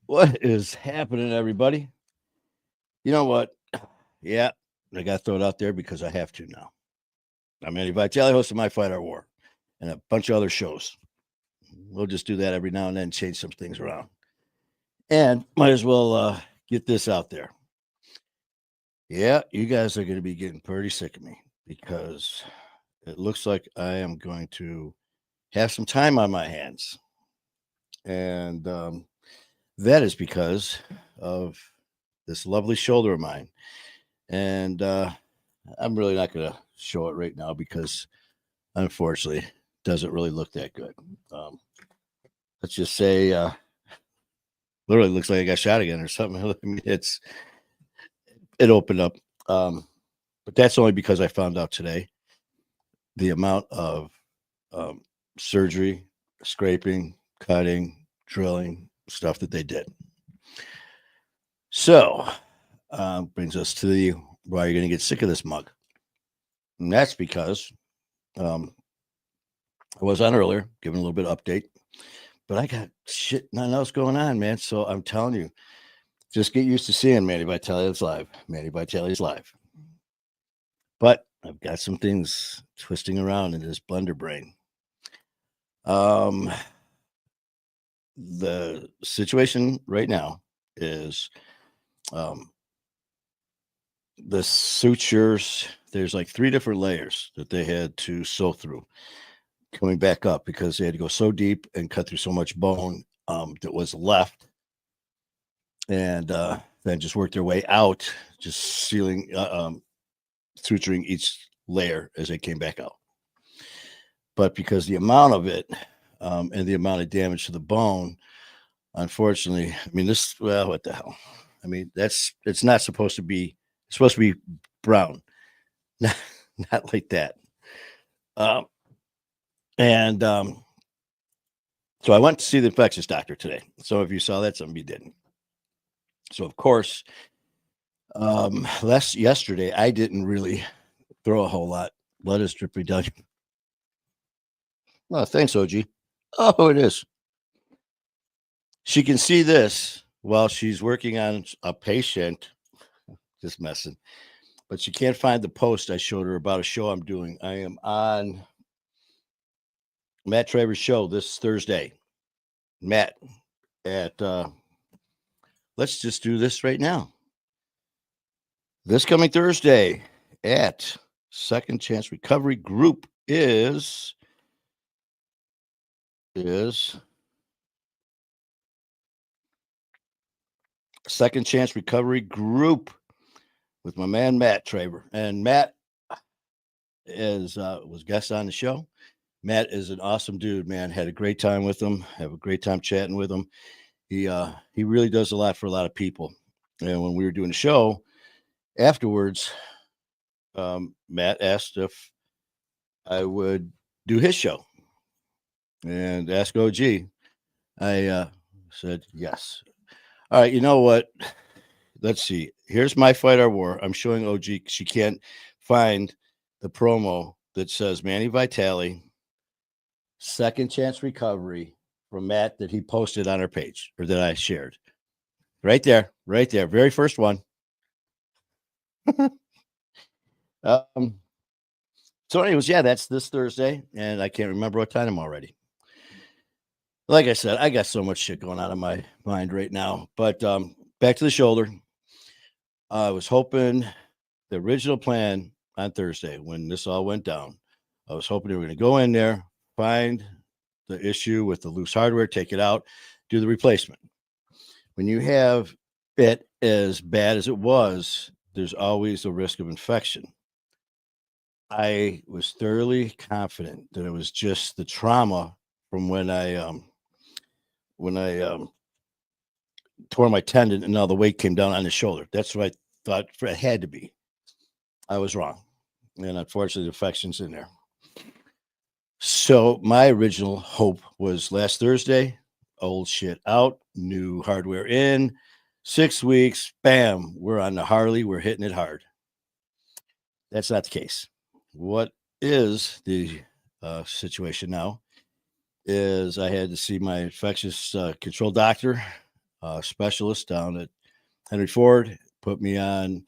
What is happening, everybody? You know what? Yeah, I got to throw it out there because I have to now. I'm Andy Vitale, host of My Fight Our War, and a bunch of other shows. We'll just do that every now and then, change some things around. And might as well get this out there. Yeah, you guys are going to be getting pretty sick of me because it looks like I am going to have some time on my hands. And that is because of this lovely shoulder of mine. And I'm really not going to show it right now because, unfortunately, it doesn't really look that good. Um, let's just say, literally looks like I got shot again or something. I mean, it opened up, but that's only because I found out today the amount of um, surgery, scraping, cutting, drilling stuff that they did. So, brings us to the why you're going to get sick of this mug, and that's because um, I was on earlier, giving a little bit of update, but I got shit nothing else going on, man. So I'm telling you, just get used to seeing Manny Vitale's live. Manny Vitale's live. But I've got some things twisting around in this blender brain. Um, the situation right now is um, the sutures. There's like 3 different layers that they had to sew through coming back up because they had to go so deep and cut through so much bone that was left, and then just work their way out, just sealing, suturing each layer as they came back out. But because the amount of it and the amount of damage to the bone, unfortunately, I mean, well, what the hell? I mean, it's not supposed to be, it's supposed to be brown, not like that. Um, and so I went to see the infectious doctor today. Some of you saw that, some of you didn't. So, of course, yesterday, I didn't really throw a whole lot. Blood is dripping down. Oh, thanks, OG. Oh, it is. She can see this while she's working on a patient. Just messing. But she can't find the post I showed her about a show I'm doing. I am on Matt Traver's show this Thursday. Matt, at let's just do this right now. This coming Thursday at Second Chance Recovery Group is Second Chance Recovery Group with my man Matt Traver. And Matt is was guest on the show. Matt is an awesome dude, man. Had a great time with him. Have a great time chatting with him. He really does a lot for a lot of people. And when we were doing the show afterwards, Matt asked if I would do his show and ask OG. I said yes. All right, you know what? Let's see. Here's My Fight Our War. I'm showing OG. She can't find the promo that says Manny Vitale, Second Chance Recovery from Matt that he posted on our page or that I shared. Right there. Very first one. um, so, anyways, yeah, that's this Thursday, and I can't remember what time I'm already. Like I said, I got so much shit going on in my mind right now. But back to the shoulder. I was hoping the original plan on Thursday when this all went down, I was hoping they were going to go in there, find the issue with the loose hardware, take it out, do the replacement. When you have it as bad as it was, there's always a risk of infection. I was thoroughly confident that it was just the trauma from when I tore my tendon and now the weight came down on the shoulder. That's what I thought it had to be. I was wrong. And unfortunately, the infection's in there. So my original hope was last Thursday, old shit out, new hardware in, 6 weeks, bam, we're on the Harley, we're hitting it hard. That's not the case. What is the situation now is I had to see my infectious control doctor specialist down at Henry Ford, put me on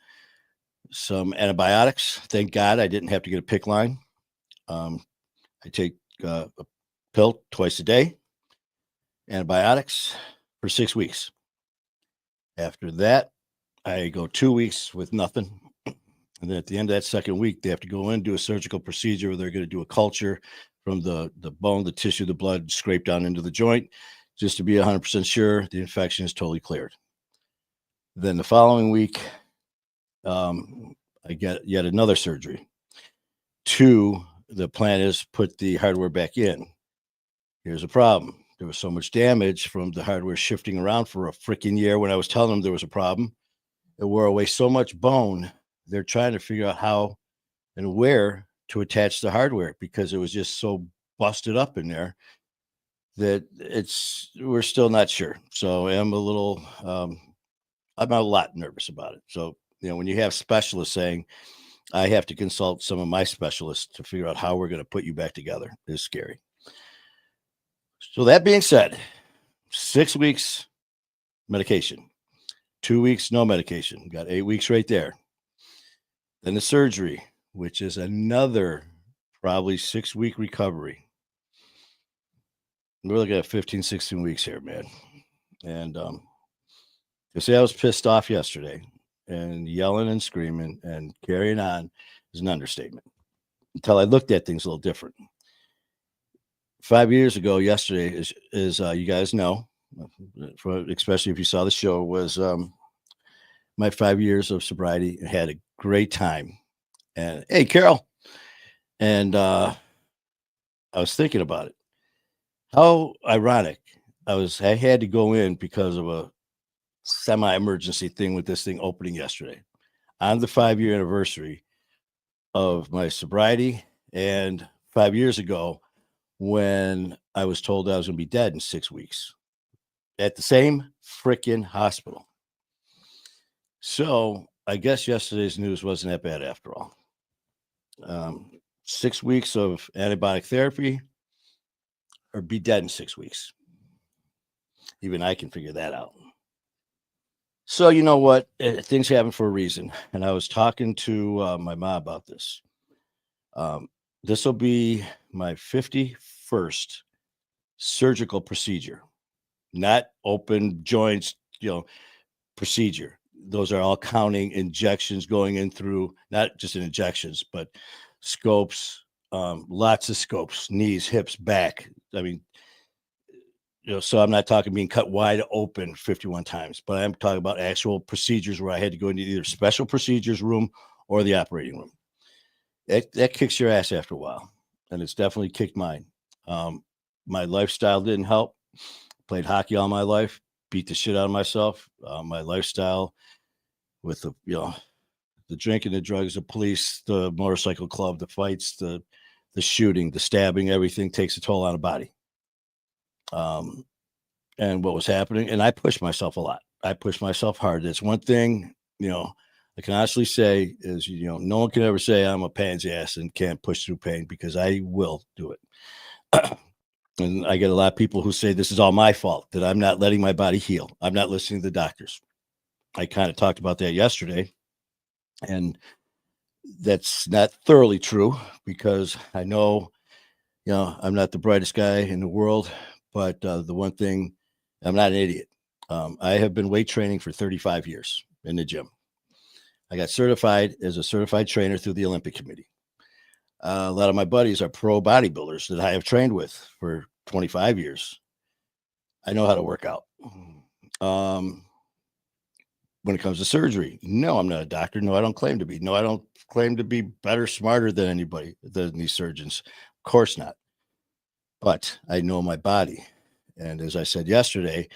some antibiotics. Thank God I didn't have to get a PICC line. I take a pill twice a day, antibiotics for 6 weeks. After that, I go 2 weeks with nothing. And then at the end of that second week, they have to go in, do a surgical procedure where they're going to do a culture from the bone, the tissue, the blood, scrape down into the joint, just to be 100% sure the infection is totally cleared. Then the following week, I get yet another surgery. The plan is put the hardware back in. Here's a problem. There was so much damage from the hardware shifting around for a freaking year when I was telling them there was a problem. It wore away so much bone. They're trying to figure out how and where to attach the hardware because it was just so busted up in there that we're still not sure. So I'm a lot nervous about it. So, when you have specialists saying, I have to consult some of my specialists to figure out how we're going to put you back together is scary. So that being said, 6 weeks medication, 2 weeks, no medication, got 8 weeks right there. Then the surgery, which is another probably 6-week recovery. We're looking at 15, 16 weeks here, man. And to say I was pissed off yesterday and yelling and screaming and carrying on is an understatement until I looked at things a little different. 5 years ago, yesterday, is you guys know, especially if you saw the show, was my 5 years of sobriety. I had a great time. And hey, Carol. And I was thinking about it. How ironic. I had to go in because of a semi-emergency thing with this thing opening yesterday on the 5-year anniversary of my sobriety, and 5 years ago when I was told I was going to be dead in 6 weeks at the same freaking hospital. So I guess yesterday's news wasn't that bad after all. 6 weeks of antibiotic therapy or be dead in 6 weeks. Even I can figure that out. So you know what? Things happen for a reason. And I was talking to my mom about this. This will be my 51st surgical procedure, not open joints, procedure. Those are all counting injections going in through, not just in injections, but scopes, lots of scopes, knees, hips, back. I mean, so I'm not talking being cut wide open 51 times, but I'm talking about actual procedures where I had to go into either special procedures room or the operating room. That kicks your ass after a while, and it's definitely kicked mine. My lifestyle didn't help. Played hockey all my life, beat the shit out of myself. My lifestyle with the drinking, the drugs, the police, the motorcycle club, the fights, the shooting, the stabbing, everything takes a toll on a body. And what was happening, and I pushed myself a lot. I pushed myself hard. That's one thing, I can honestly say is, no one can ever say I'm a pansy ass and can't push through pain, because I will do it. And I get a lot of people who say this is all my fault, that I'm not letting my body heal. I'm not listening to the doctors. I kind of talked about that yesterday, and that's not thoroughly true, because I know, I'm not the brightest guy in the world, but the one thing, I'm not an idiot. I have been weight training for 35 years in the gym. I got certified as a certified trainer through the Olympic Committee. A lot of my buddies are pro bodybuilders that I have trained with for 25 years. I know how to work out. When it comes to surgery, no, I'm not a doctor. No, I don't claim to be. No, I don't claim to be better, smarter than anybody, than these surgeons. Of course not. But I know my body. And as I said yesterday,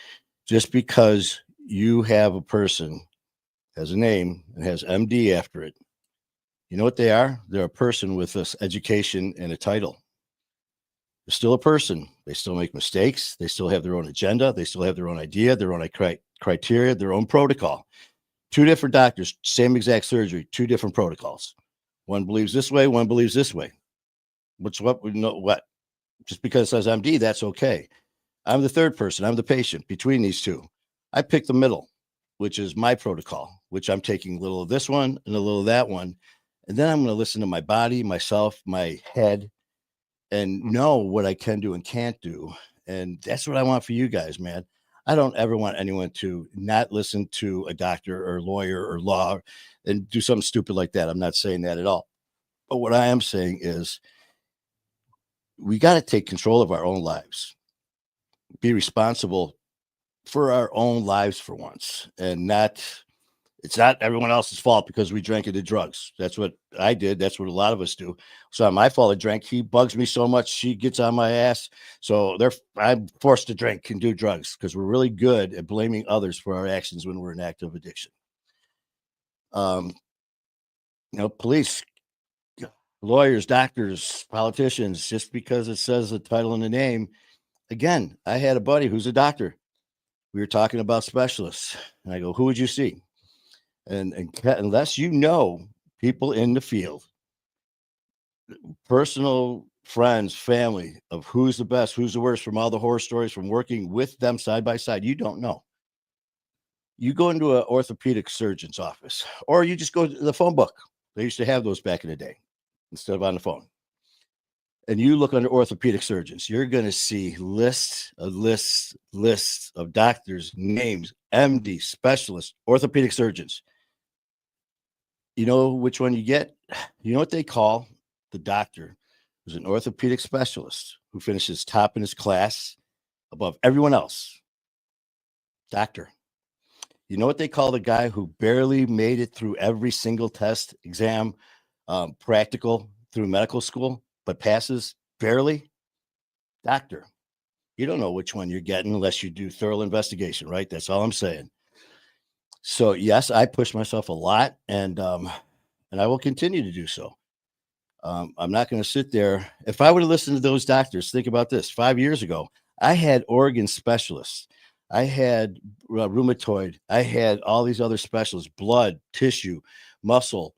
just because you have a person has a name and has MD after it, you know what they are? They're a person with this education and a title. They're still a person. They still make mistakes. They still have their own agenda. They still have their own idea, their own criteria, their own protocol. 2 different doctors, same exact surgery, 2 different protocols. One believes this way, one believes this way. Which what we know what? Just because it says MD, that's okay. I'm the third person. I'm the patient between these 2. I pick the middle, which is my protocol, which I'm taking a little of this one and a little of that one. And then I'm going to listen to my body, myself, my head, and know what I can do and can't do. And that's what I want for you guys, man. I don't ever want anyone to not listen to a doctor or lawyer or law and do something stupid like that. I'm not saying that at all. But what I am saying is we got to take control of our own lives, be responsible for our own lives for once, and not, it's not everyone else's fault because we drank and did drugs. That's what I did. That's what a lot of us do. It's not my fault I drank. He bugs me so much. She gets on my ass. So I'm forced to drink and do drugs because we're really good at blaming others for our actions when we're in active addiction. Police, lawyers, doctors, politicians, just because it says the title in the name. Again, I had a buddy who's a doctor. We were talking about specialists. And I go, who would you see? And unless you know people in the field, personal friends, family, of who's the best, who's the worst, from all the horror stories, from working with them side by side, you don't know. You go into an orthopedic surgeon's office, or you just go to the phone book. They used to have those back in the day instead of on the phone. And you look under orthopedic surgeons, you're going to see lists of doctors, names, MD, specialists, orthopedic surgeons. You know which one you get? You know what they call the doctor who's an orthopedic specialist who finishes top in his class above everyone else? Doctor. You know what they call the guy who barely made it through every single test, exam, practical through medical school, but passes barely? Doctor. You don't know which one you're getting unless you do thorough investigation, right? That's all I'm saying. So yes, I push myself a lot, and I will continue to do so. I'm not going to sit there. If I would have listened to those doctors, think about this. 5 years ago, I had organ specialists. I had rheumatoid. I had all these other specialists, blood, tissue, muscle,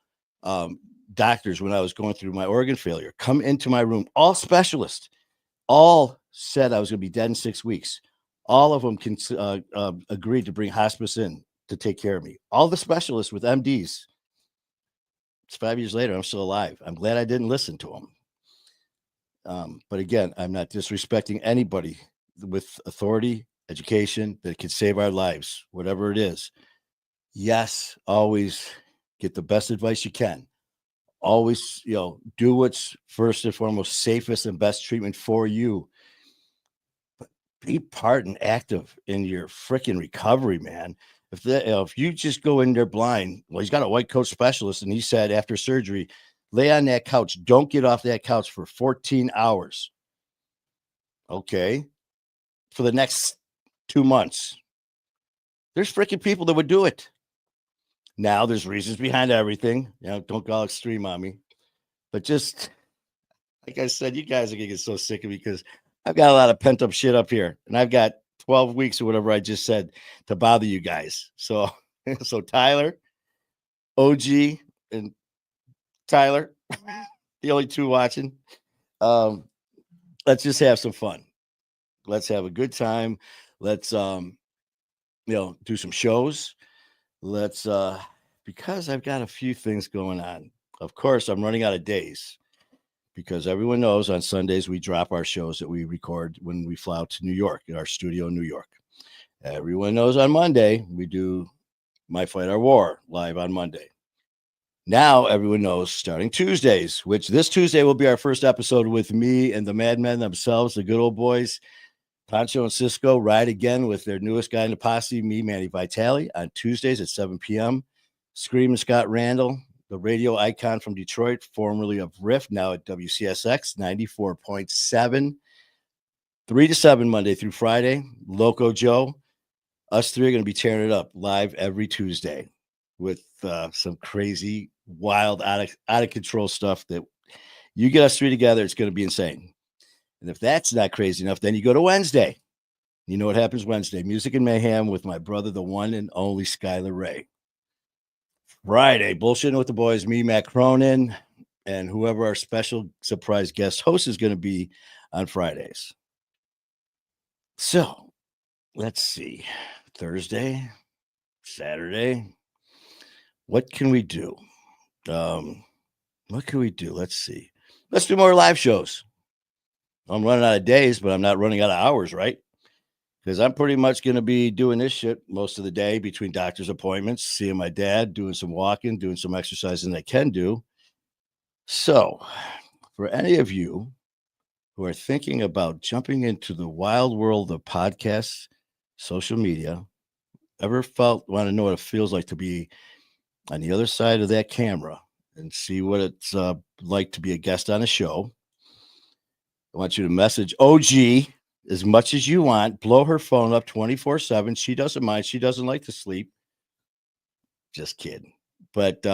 doctors when I was going through my organ failure, come into my room, all specialists, all said I was going to be dead in 6 weeks. All of them agreed to bring hospice in to take care of me. All the specialists with MDs. It's 5 years later. I'm still alive. I'm glad I didn't listen to them. But again, I'm not disrespecting anybody with authority, education that can save our lives, whatever it is. Yes, always get the best advice you can. Always, do what's first and foremost safest and best treatment for you. But be part and active in your freaking recovery, man. If you just go in there blind, well, he's got a white coat specialist, and he said after surgery, lay on that couch. Don't get off that couch for 14 hours. Okay. For the next 2 months. There's freaking people that would do it. Now there's reasons behind everything. Don't go all extreme on me. But just like I said, you guys are going to get so sick of me because I've got a lot of pent up shit up here. And I've got 12 weeks or whatever I just said to bother you guys. So Tyler, OG, and Tyler, the only two watching. Let's just have some fun. Let's have a good time. Let's do some shows. Let's because I've got a few things going on. Of course, I'm running out of days because everyone knows on Sundays we drop our shows that we record when we fly out to New York in our studio in New York. Everyone knows on Monday we do My Fight Our War live on Monday. Now everyone knows starting Tuesdays, which this Tuesday will be our first episode with me and the madmen themselves, the good old boys, Pancho and Cisco, ride again with their newest guy in the posse, me, Manny Vitale, on Tuesdays at 7 p.m. Screaming Scott Randall, the radio icon from Detroit, formerly of Riff, now at WCSX 94.7, 3 to 7 Monday through Friday. Loco Joe, us three are going to be tearing it up live every Tuesday with some crazy, wild, out of control stuff that you get us three together, it's going to be insane. And if that's not crazy enough, then you go to Wednesday. You know what happens Wednesday? Music and Mayhem with my brother, the one and only Skylar Ray. Friday, bullshitting with the boys, me, Matt Cronin, and whoever our special surprise guest host is going to be on Fridays. So let's see, Thursday, Saturday. What can we do? Um, what can we do? Let's see. Let's do more live shows. I'm running out of days, but I'm not running out of hours, right? Because I'm pretty much going to be doing this shit most of the day between doctor's appointments, seeing my dad, doing some walking, doing some exercising I can do. So, for any of you who are thinking about jumping into the wild world of podcasts, social media, ever want to know what it feels like to be on the other side of that camera and see what it's like to be a guest on a show, I want you to message OG as much as you want. Blow her phone up 24/7. She doesn't mind. She doesn't like to sleep. Just kidding. But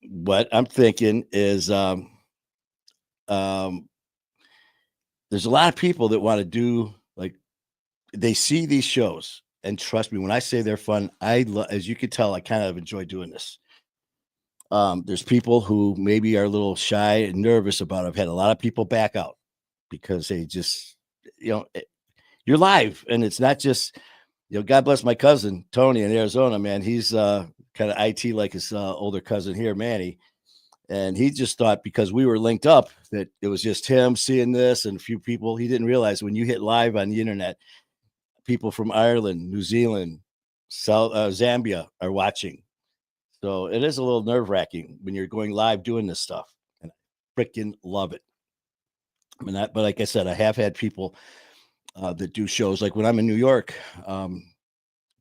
what I'm thinking is um, there's a lot of people that want to do, like, they see these shows. And trust me, when I say they're fun, as you can tell, I kind of enjoy doing this. There's people who maybe are a little shy and nervous about it. I've had a lot of people back out because they just, you're live, and it's not just, God bless my cousin Tony in Arizona, man. He's kind of IT like his older cousin here, Manny, and he just thought because we were linked up that it was just him seeing this and a few people. He didn't realize when you hit live on the internet, people from Ireland, New Zealand, South Zambia are watching. So it is a little nerve wracking when you're going live doing this stuff, and I freaking love it. I mean, but like I said, I have had people that do shows like when I'm in New York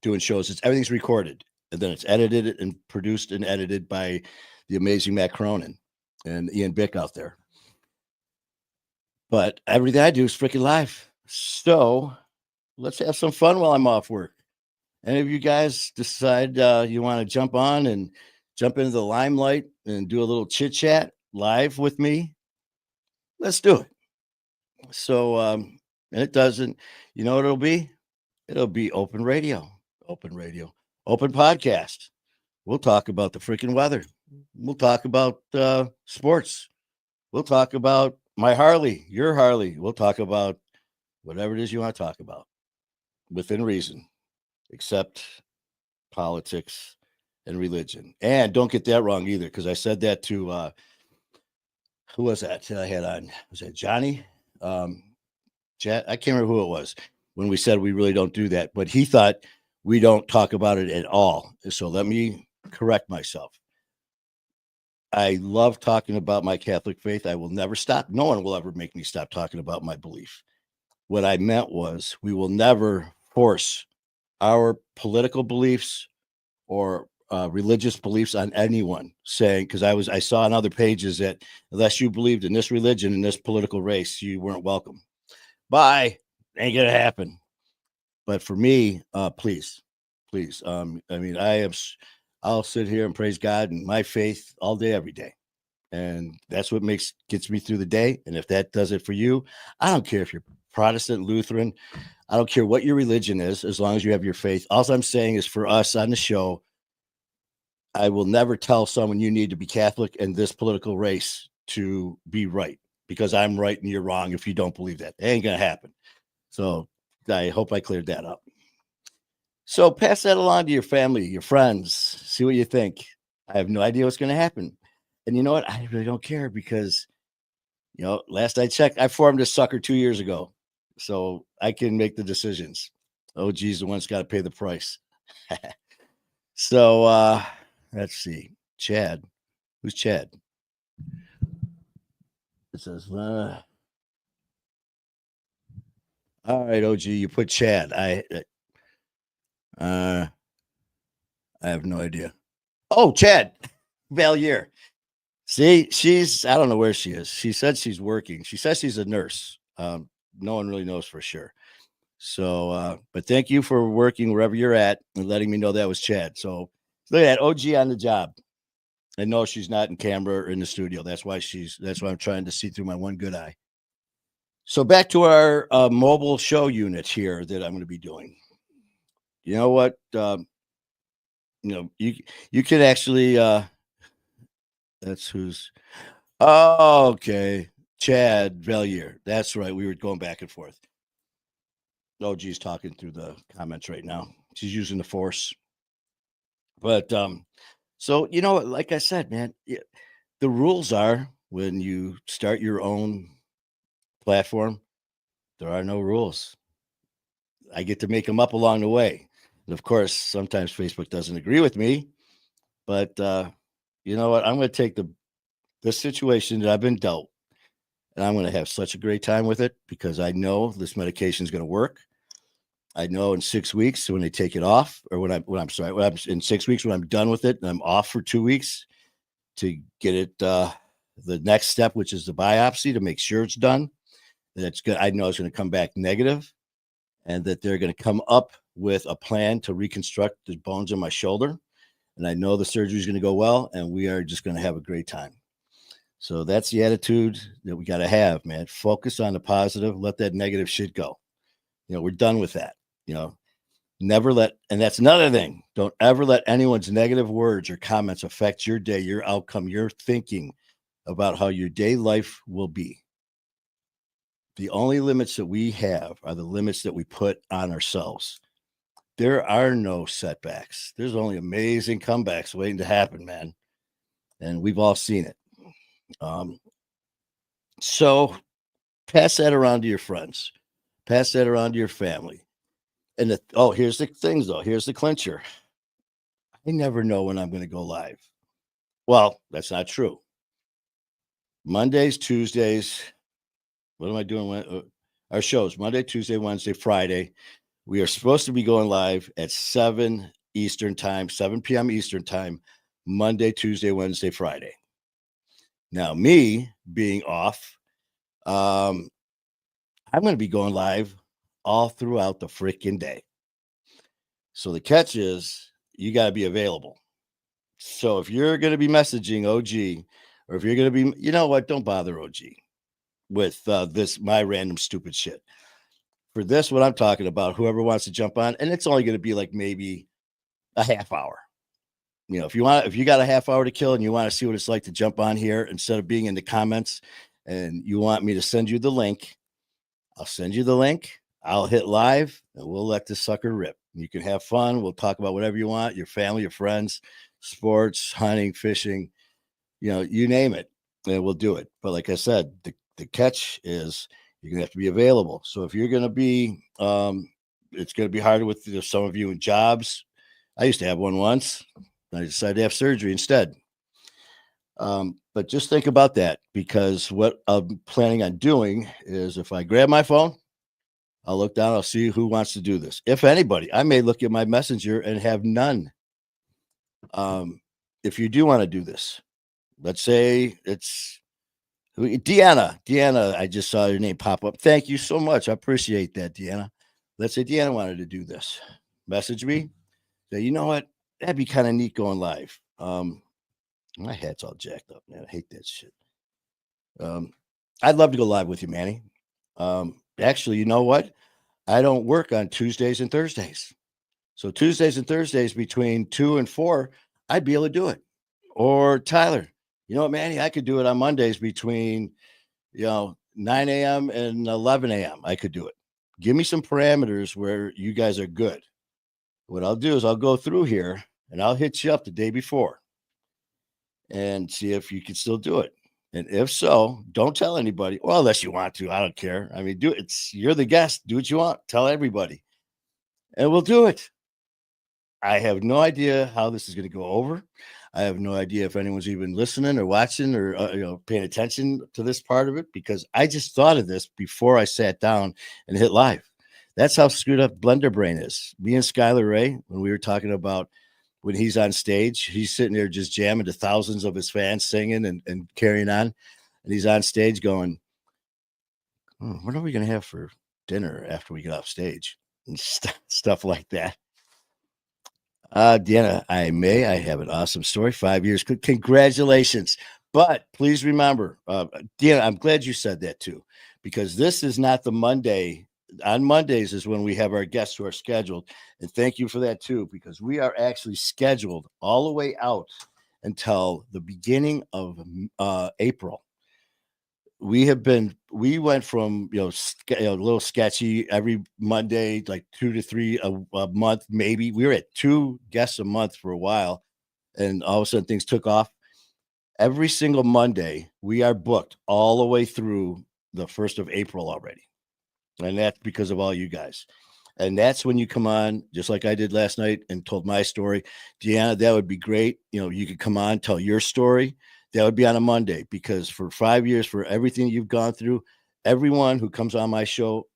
doing shows. Everything's recorded and then it's edited and produced and edited by the amazing Matt Cronin and Ian Bick out there. But everything I do is freaking live. So let's have some fun while I'm off work. Any of you guys decide you want to jump on and jump into the limelight and do a little chit chat live with me? Let's do it. So, and it doesn't, you know what it'll be? It'll be open radio, open podcast. We'll talk about the freaking weather. We'll talk about sports. We'll talk about my Harley, your Harley. We'll talk about whatever it is you want to talk about within reason, except politics and religion. And don't get that wrong either, because I said that to who was that I had on? Was that Johnny? I can't remember who it was when we said we really don't do that, but he thought we don't talk about it at all. So let me correct myself. I love talking about my Catholic faith. I will never stop. No one will ever make me stop talking about my belief. What I meant was we will never force our political beliefs or religious beliefs on anyone, saying, because I saw on other pages that unless you believed in this religion and this political race, you weren't welcome. Bye. Ain't gonna happen. But for me, please. I mean, I'll sit here and praise God and my faith all day, every day. And that's what gets me through the day. And if that does it for you, I don't care if you're Protestant, Lutheran, I don't care what your religion is, as long as you have your faith. All I'm saying is for us on the show, I will never tell someone you need to be Catholic in this political race to be right, because I'm right and you're wrong if you don't believe that. It ain't gonna happen. So I hope I cleared that up. So pass that along to your family, your friends, see what you think. I have no idea what's going to happen. And you know what? I really don't care because, last I checked, I formed this sucker 2 years ago. So I can make the decisions. Oh, geez, the one's got to pay the price. So let's see. Chad. Who's Chad? It says, all right, OG, you put Chad. I have no idea. Oh, Chad Valier. See, I don't know where she is. She said she's working. She says she's a nurse. No one really knows for sure. So, but thank you for working wherever you're at and letting me know that was Chad. So look at that, OG on the job. I know she's not in camera or in the studio. That's why I'm trying to see through my one good eye. So back to our mobile show unit here that I'm going to be doing. You know what? You could actually, that's who's, oh, okay. Chad Valier. That's right. We were going back and forth. OG's talking through the comments right now. She's using the force. But so you know, like I said, man, the rules are when you start your own platform, there are no rules. I get to make them up along the way. And of course, sometimes Facebook doesn't agree with me, but you know what? I'm going to take this situation that I've been dealt, and I'm going to have such a great time with it because I know this medication is going to work. I know in 6 weeks when they take it off, or when I'm in 6 weeks when I'm done with it and I'm off for 2 weeks to get it the next step, which is the biopsy to make sure it's done. That's good. I know it's going to come back negative, and that they're going to come up with a plan to reconstruct the bones in my shoulder. And I know the surgery is going to go well, and we are just going to have a great time. So that's the attitude that we got to have, man. Focus on the positive. Let that negative shit go. You know, we're done with that. You know, never let, and that's another thing. Don't ever let anyone's negative words or comments affect your day, your outcome, your thinking about how your day life will be. The only limits that we have are the limits that we put on ourselves. There are no setbacks. There's only amazing comebacks waiting to happen, man. And we've all seen it. Um, so pass that around to your friends, pass that around to your family. And here's the things though. Here's the clincher. I never know when I'm going to go live. Well, that's not true. Mondays, Tuesdays. What am I doing? Our shows Monday, Tuesday, Wednesday, Friday. We are supposed to be going live at 7 Eastern time, 7 p.m. Eastern time, Monday, Tuesday, Wednesday, Friday. Now, me being off, I'm going to be going live all throughout the freaking day. So the catch is you got to be available. So if you're going to be messaging OG, or if you're going to be, you know what, don't bother OG with my random stupid shit. For this, what I'm talking about, whoever wants to jump on, and it's only going to be like maybe a half hour. You know, if you got a half hour to kill and you want to see what it's like to jump on here instead of being in the comments, and you want me to send you the link, I'll send you the link. I'll hit live and we'll let this sucker rip. You can have fun. We'll talk about whatever you want, your family, your friends, sports, hunting, fishing, you know, you name it, and we'll do it. But like I said, the catch is you're gonna have to be available. So if you're gonna be, it's gonna be harder with some of you in jobs. I used to have one once. I decided to have surgery instead. But just think about that, because what I'm planning on doing is if I grab my phone, I'll look down, I'll see who wants to do this. If anybody, I may look at my messenger and have none. If you do want to do this, let's say it's Deanna, I just saw your name pop up. Thank you so much. I appreciate that, Deanna. Let's say Deanna wanted to do this. Message me. Say, you know what? That'd be kind of neat going live. My head's all jacked up, man. I hate that shit. I'd love to go live with you, Manny. Actually, you know what? I don't work on Tuesdays and Thursdays. So Tuesdays and Thursdays between 2 and 4, I'd be able to do it. Or Tyler, you know what, Manny? I could do it on Mondays between, 9 a.m. and 11 a.m. I could do it. Give me some parameters where you guys are good. What I'll do is I'll go through here and I'll hit you up the day before and see if you can still do it. And if so, don't tell anybody. Well, unless you want to, I don't care. I mean, do it. You're the guest. Do what you want. Tell everybody, and we'll do it. I have no idea how this is going to go over. I have no idea if anyone's even listening or watching or paying attention to this part of it, because I just thought of this before I sat down and hit live. That's how screwed up Blender Brain is. Me and Skylar Ray, when we were talking about when he's on stage, he's sitting there just jamming to thousands of his fans, singing and carrying on. And he's on stage going, what are we going to have for dinner after we get off stage? And stuff like that. Deanna, I have an awesome story. 5 years. Congratulations. But please remember, Deanna, I'm glad you said that too, because this is not the Monday. On Mondays is when we have our guests who are scheduled. And thank you for that too, because we are actually scheduled all the way out until the beginning of April. we went from a little sketchy every Monday, like 2 to 3 a month, maybe. We were at 2 guests a month for a while, and all of a sudden things took off. Every single Monday, we are booked all the way through the 1st of April already. And that's because of all you guys. And that's when you come on, just like I did last night and told my story. Deanna, that would be great. You could come on, tell your story. That would be on a Monday, because for 5 years, for everything you've gone through, everyone who comes on my show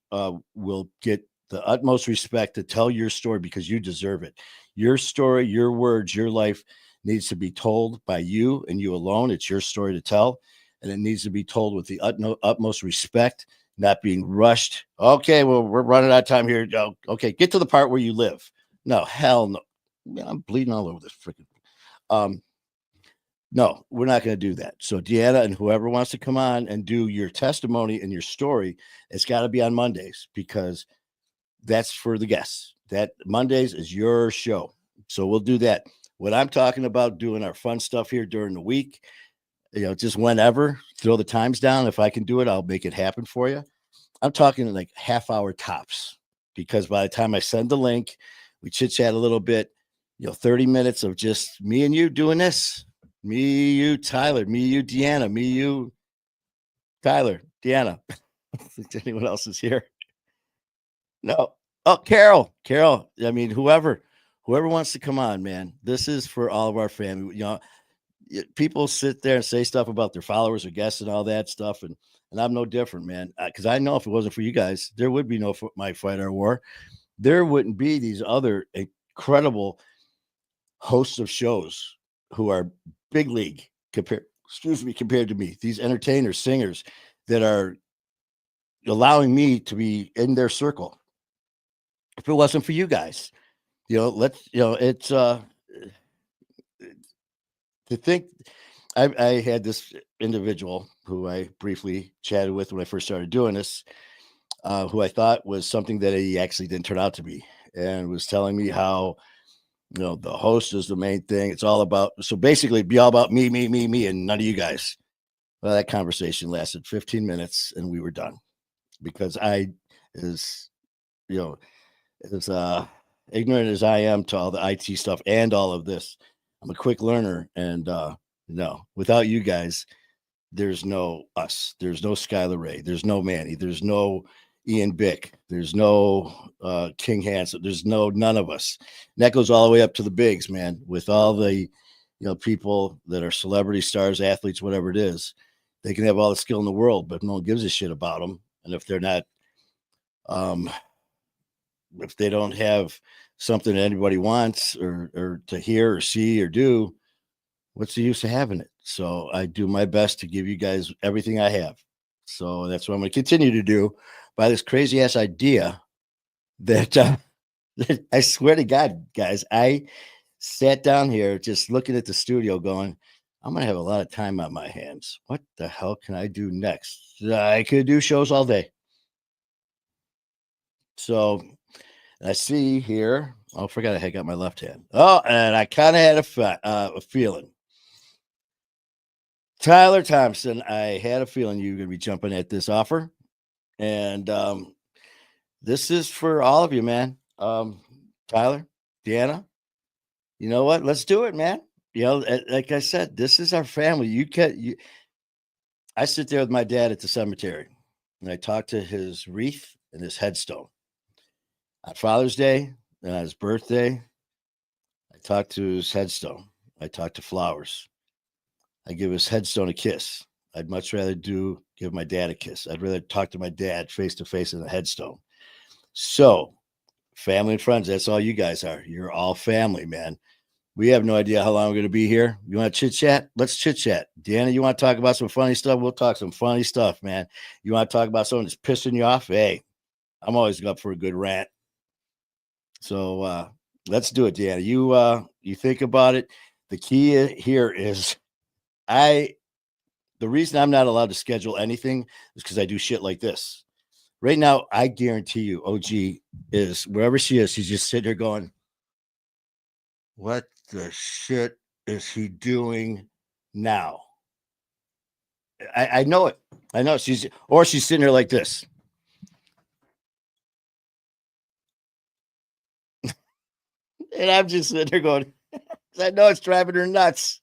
will get the utmost respect to tell your story, because you deserve it. Your story, your words, your life needs to be told by you and you alone. It's your story to tell, and it needs to be told with the utmost respect, not being rushed. Okay, well, we're running out of time here. Oh, okay, get to the part where you live. No, hell no. Man, I'm bleeding all over this freaking. Um, no, we're not going to do that. So, Deanna and whoever wants to come on and do your testimony and your story, it's got to be on Mondays, because that's for the guests. That Mondays is your show. So we'll do that. What I'm talking about, doing our fun stuff here during the week, just whenever, throw the times down. If I can do it, I'll make it happen for you. I'm talking like half-hour tops, because by the time I send the link, we chit chat a little bit, 30 minutes of just me and you doing this. Me, you, Tyler, me, you, Deanna, me, you, Tyler, Deanna. If anyone else is here. No. Oh, Carol. I mean, whoever wants to come on, man. This is for all of our family. People sit there and say stuff about their followers or guests and all that stuff, and I'm no different, man. Because I know if it wasn't for you guys, there would be no My Fight or War. There wouldn't be these other incredible hosts of shows who are big league compared to me. These entertainers, singers that are allowing me to be in their circle. If it wasn't for you guys, it's to think. I had this individual who I briefly chatted with when I first started doing this, who I thought was something that he actually didn't turn out to be, and was telling me how, the host is the main thing. It's all about, so basically be all about me, and none of you guys. Well, that conversation lasted 15 minutes and we were done, because I is, you know, as ignorant as I am to all the IT stuff and all of this, I'm a quick learner. And no, without you guys, there's no us. There's no Skylar Ray. There's no Manny. There's no Ian Bick. There's no King Hansen. There's none of us. And that goes all the way up to the bigs, man, with all the people that are celebrity stars, athletes, whatever it is. They can have all the skill in the world, but no one gives a shit about them. And if they're not, if they don't have something that anybody wants or to hear or see or do, what's the use of having it? So I do my best to give you guys everything I have. So that's what I'm going to continue to do by this crazy ass idea that, that I swear to God, guys, I sat down here just looking at the studio going, I'm going to have a lot of time on my hands. What the hell can I do next? I could do shows all day. So I see here. Oh, I forgot I got my left hand. Oh, and I kind of had a feeling. Tyler Thompson, I had a feeling you were going to be jumping at this offer. And this is for all of you, man. Tyler, Deanna, you know what? Let's do it, man. Like I said, this is our family. I sit there with my dad at the cemetery, and I talk to his wreath and his headstone. On Father's Day and on his birthday, I talk to his headstone. I talk to flowers. I give his headstone a kiss. I'd much rather give my dad a kiss. I'd rather talk to my dad face to face in a headstone. So, family and friends, that's all you guys are. You're all family, man. We have no idea how long we're going to be here. You want to chit chat? Let's chit chat. Deanna, you want to talk about some funny stuff? We'll talk some funny stuff, man. You want to talk about something that's pissing you off? Hey, I'm always up for a good rant. So let's do it, Deanna. You think about it. The key here is the reason I'm not allowed to schedule anything is because I do shit like this. Right now, I guarantee you, OG is wherever she is, she's just sitting there going, what the shit is he doing now? I know it. I know she's sitting here like this. And I'm just sitting there going, I know it's driving her nuts.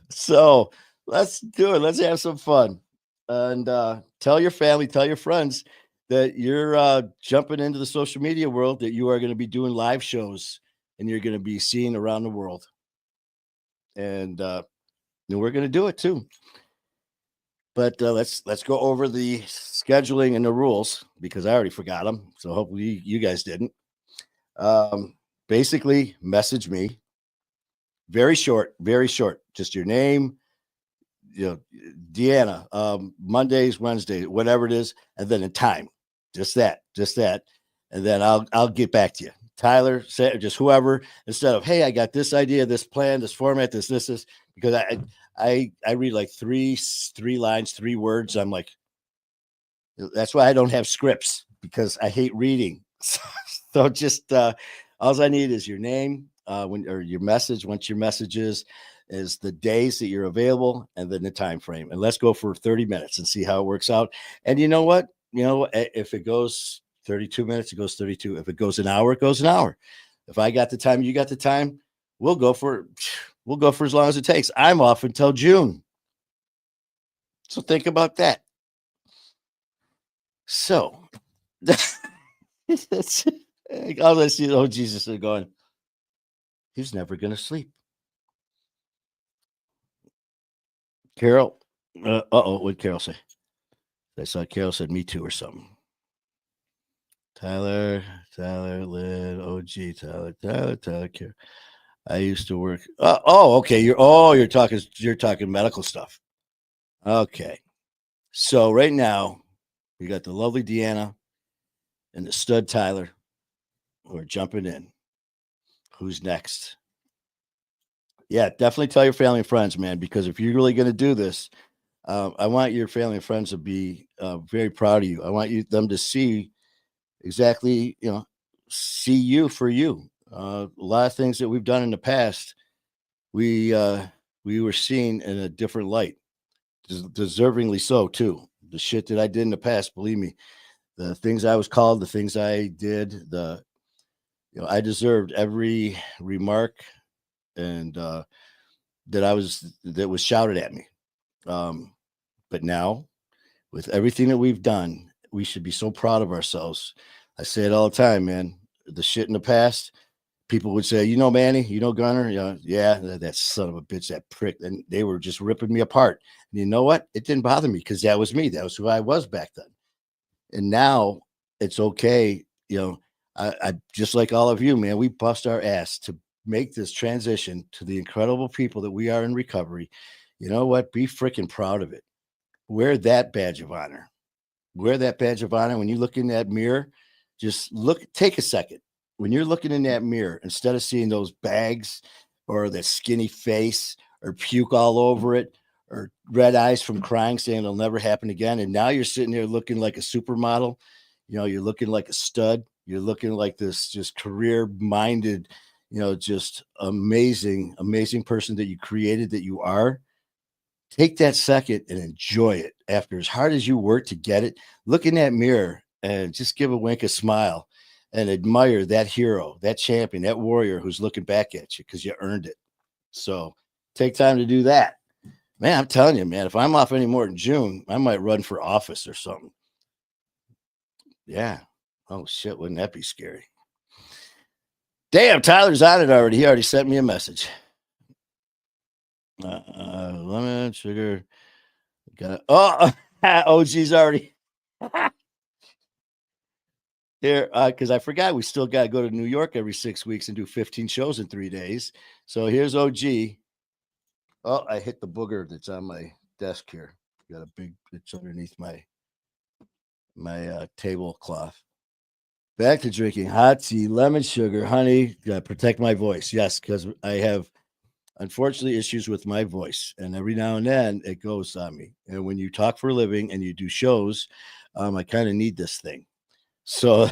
So let's do it. Let's have some fun. And tell your family, tell your friends that you're jumping into the social media world, that you are going to be doing live shows and you're going to be seen around the world. And we're going to do it too. But let's go over the scheduling and the rules because I already forgot them. So hopefully you guys didn't. Basically, message me. Very short, very short. Just your name, Deanna, Mondays, Wednesdays, whatever it is, and then a time. Just that. And then I'll get back to you. Tyler, say just whoever, instead of, hey, I got this idea, this plan, this format, this, because I read like three lines, 3 words. I'm like, that's why I don't have scripts because I hate reading. So just all I need is your name, or your message. Once your message is the days that you're available and then the time frame. And let's go for 30 minutes and see how it works out. And you know what? If it goes 32 minutes, it goes 32. If it goes an hour, it goes an hour. If I got the time, you got the time, we'll go for as long as it takes. I'm off until June. So think about that. So all I see, oh Jesus, they're going, he's never going to sleep. Carol, what did Carol say? I saw Carol said me too or something. Tyler, Lynn, OG, Tyler, Carol. I used to work. Okay. You're talking medical stuff. Okay. So right now we got the lovely Deanna and the stud Tyler who are jumping in. Who's next? Yeah, definitely tell your family and friends, man, because if you're really going to do this, I want your family and friends to be very proud of you. I want them to see exactly, see you for you. A lot of things that we've done in the past, we were seen in a different light, deservingly so too. The shit that I did in the past, believe me, the things I was called, the things I did, I deserved every remark and that was shouted at me. But now, with everything that we've done, we should be so proud of ourselves. I say it all the time, man. The shit in the past, people would say, Manny, Gunner, yeah, that son of a bitch, that prick. And they were just ripping me apart. And you know what? It didn't bother me because that was me. That was who I was back then. And now it's okay. I just like all of you, man, we bust our ass to make this transition to the incredible people that we are in recovery. You know what? Be freaking proud of it. Wear that badge of honor. Wear that badge of honor. When you look in that mirror, just take a second. When you're looking in that mirror, instead of seeing those bags or that skinny face or puke all over it or red eyes from crying, saying it'll never happen again. And now you're sitting there looking like a supermodel. You're looking like a stud. You're looking like this just career minded, just amazing, amazing person that you created, that you are. Take that second and enjoy it. After as hard as you work to get it, look in that mirror and just give a wink, a smile, and admire that hero, that champion, that warrior who's looking back at you because you earned it. So take time to do that. Man, I'm telling you, man, if I'm off any more in June, I might run for office or something. Yeah. Oh, shit. Wouldn't that be scary? Damn, Tyler's on it already. He already sent me a message. Lemon, sugar. Got OG's already here because I forgot we still got to go to New York every 6 weeks and do 15 shows in 3 days. So here's OG. Oh, I hit the booger that's on my desk here. Got a big. It's underneath my tablecloth. Back to drinking hot tea, lemon sugar, honey. Got to protect my voice. Yes, because I have unfortunately issues with my voice, and every now and then it goes on me. And when you talk for a living and you do shows, I kind of need this thing. So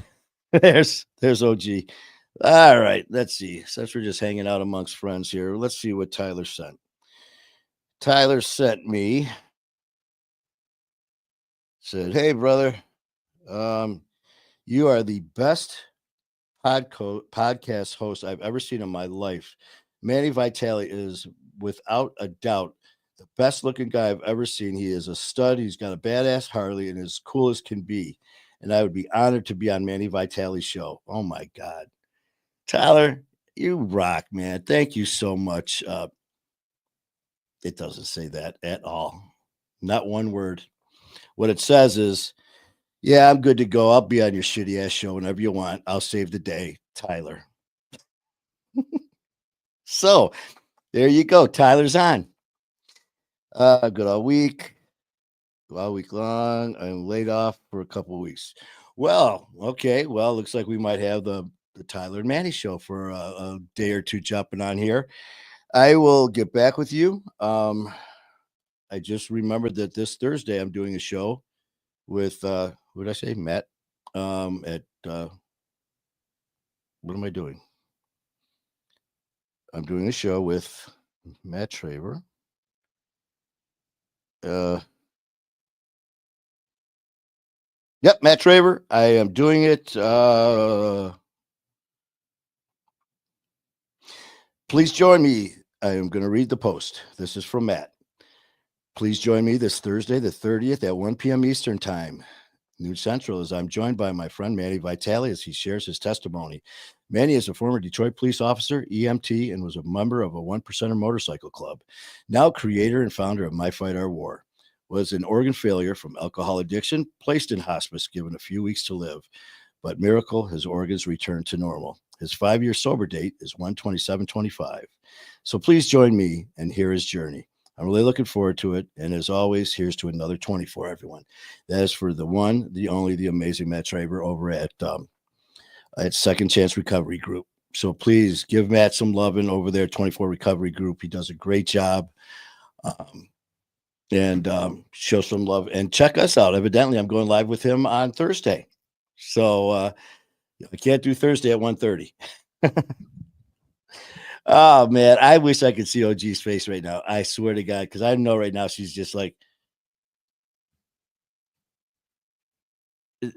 there's OG. All right, let's see. Since we're just hanging out amongst friends here, let's see what Tyler sent. Tyler sent me Said, "Hey, brother, um, you are the best podcast host I've ever seen in my life. Manny Vitale is without a doubt the best looking guy I've ever seen. He is a stud. He's got a badass Harley and as cool as can be. And I would be honored to be on Manny Vitale's show." Oh my God. Tyler, you rock, man. Thank you so much. It doesn't say that at all. Not one word. What it says is, "Yeah, I'm good to go. I'll be on your shitty ass show whenever you want. I'll save the day, Tyler." So there you go. Tyler's on. Good all week long. I'm laid off for a couple of weeks. Well, okay. Well, looks like we might have the Tyler and Manny show for a day or two jumping on here. I will get back with you. I just remembered that this Thursday I'm doing a show with what did I say? Matt. At What am I doing? I'm doing a show with Matt Traver. Yep, Matt Traver. I am doing it. Please join me. I am going to read the post. This is from Matt. "Please join me this Thursday, the 30th at 1 p.m. Eastern Time, noon Central, as I'm joined by my friend Manny Vitale as he shares his testimony. Manny is a former Detroit police officer, EMT, and was a member of a One Percenter Motorcycle Club. Now creator and founder of My Fight Our War. Was an organ failure from alcohol addiction, placed in hospice, given a few weeks to live. But miracle, his organs returned to normal. His 5-year sober date is 1/27/25. So please join me and hear his journey. I'm really looking forward to it. And as always, here's to another 24, everyone." That is for the one, the only, the amazing Matt Traver over at Second Chance Recovery Group. So please give Matt some loving over there, 24 Recovery Group. He does a great job. And show some love and check us out. Evidently, I'm going live with him on Thursday. So I can't do Thursday at 1:30. Oh man, I wish I could see OG's face right now. I swear to God, because I know right now she's just like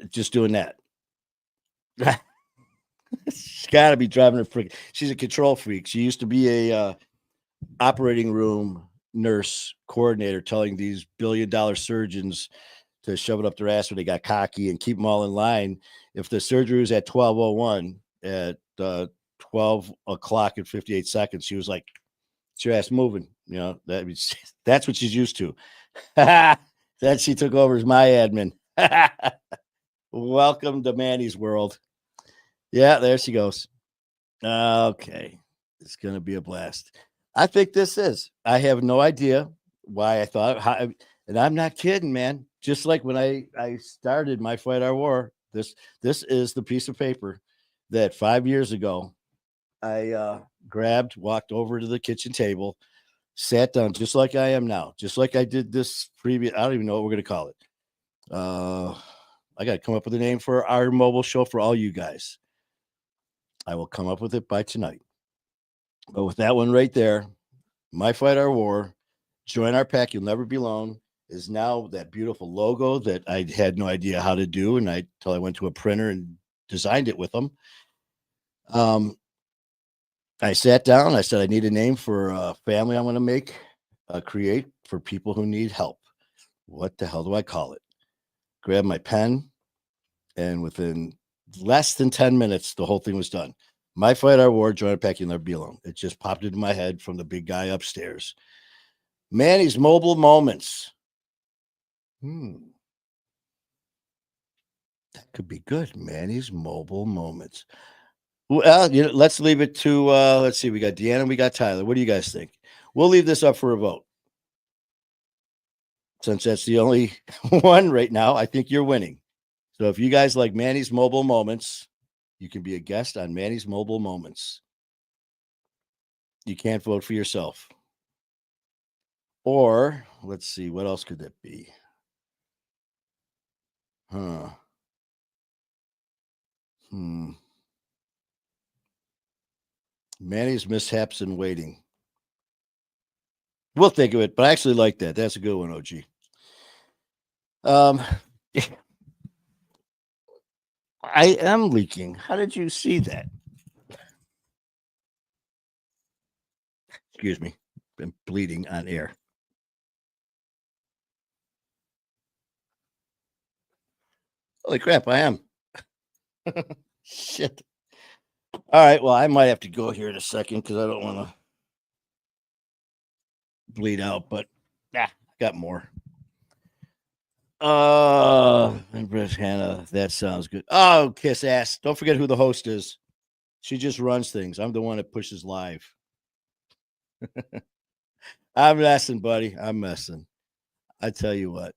just doing that. She's got to be driving her freak. She's a control freak. She used to be a operating room nurse coordinator, telling these billion-dollar surgeons to shove it up their ass when they got cocky and keep them all in line. If the surgery was at 12:01, at 12 o'clock and 58 seconds, she was like, "It's your ass moving." You know, that's what she's used to. Then she took over as my admin. Welcome to Manny's world. Yeah, there she goes. Okay. It's going to be a blast. I think this is. I have no idea why I thought, and I'm not kidding, man. Just like when I started My Fight Our War, this is the piece of paper that 5 years ago I grabbed, walked over to the kitchen table, sat down just like I am now, just like I did this previous. I don't even know what we're going to call it. I got to come up with a name for our mobile show for all you guys. I will come up with it by tonight. But with that one right there, My Fight Our War, join our pack. You'll never be alone. Is now that beautiful logo that I had no idea how to do, and until I went to a printer and designed it with them. I sat down. I said I need a name for a family I'm going to create for people who need help. What the hell do I call it? Grab my pen, and within less than 10 minutes, the whole thing was done. My Fight Our War, join a pack. You'll never be alone. It just popped into my head from the big guy upstairs. Manny's mobile moments. That could be good. Manny's mobile moments. Well, let's leave it to let's see. We got Deanna, we got Tyler. What do you guys think? We'll leave this up for a vote. Since that's the only one right now, I think you're winning. So if you guys like Manny's mobile moments, you can be a guest on Manny's mobile moments. You can't vote for yourself. Or let's see, what else could that be? Manny's mishaps in waiting. We'll think of it, but I actually like that. That's a good one, OG. I am leaking. How did you see that? Excuse me. I'm bleeding on air. Holy crap, I am. Shit. All right. Well, I might have to go here in a second because I don't want to bleed out, but I got more. Hannah, that sounds good. Oh, kiss ass. Don't forget who the host is. She just runs things. I'm the one that pushes live. I'm messing, buddy. I'm messing. I tell you what.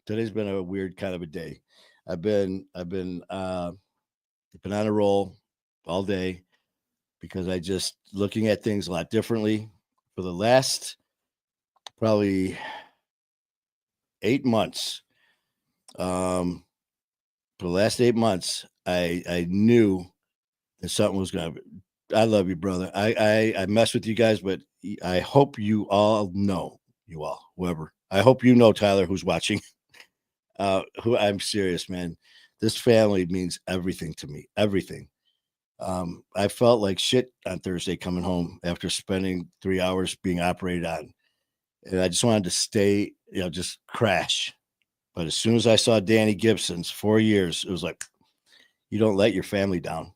Today's been a weird kind of a day. I've been on a roll all day because I just looking at things a lot differently for the last probably 8 months. Um, for the last 8 months, I knew that something was gonna. I love you, brother. I mess with you guys, but I hope you all know, you all, whoever. I hope you know, Tyler, who's watching. Who I'm serious, man. This family means everything to me. Everything. I felt like shit on Thursday coming home after spending 3 hours being operated on, and I just wanted to stay, just crash. But as soon as I saw Danny Gibson's 4 years, it was like, you don't let your family down.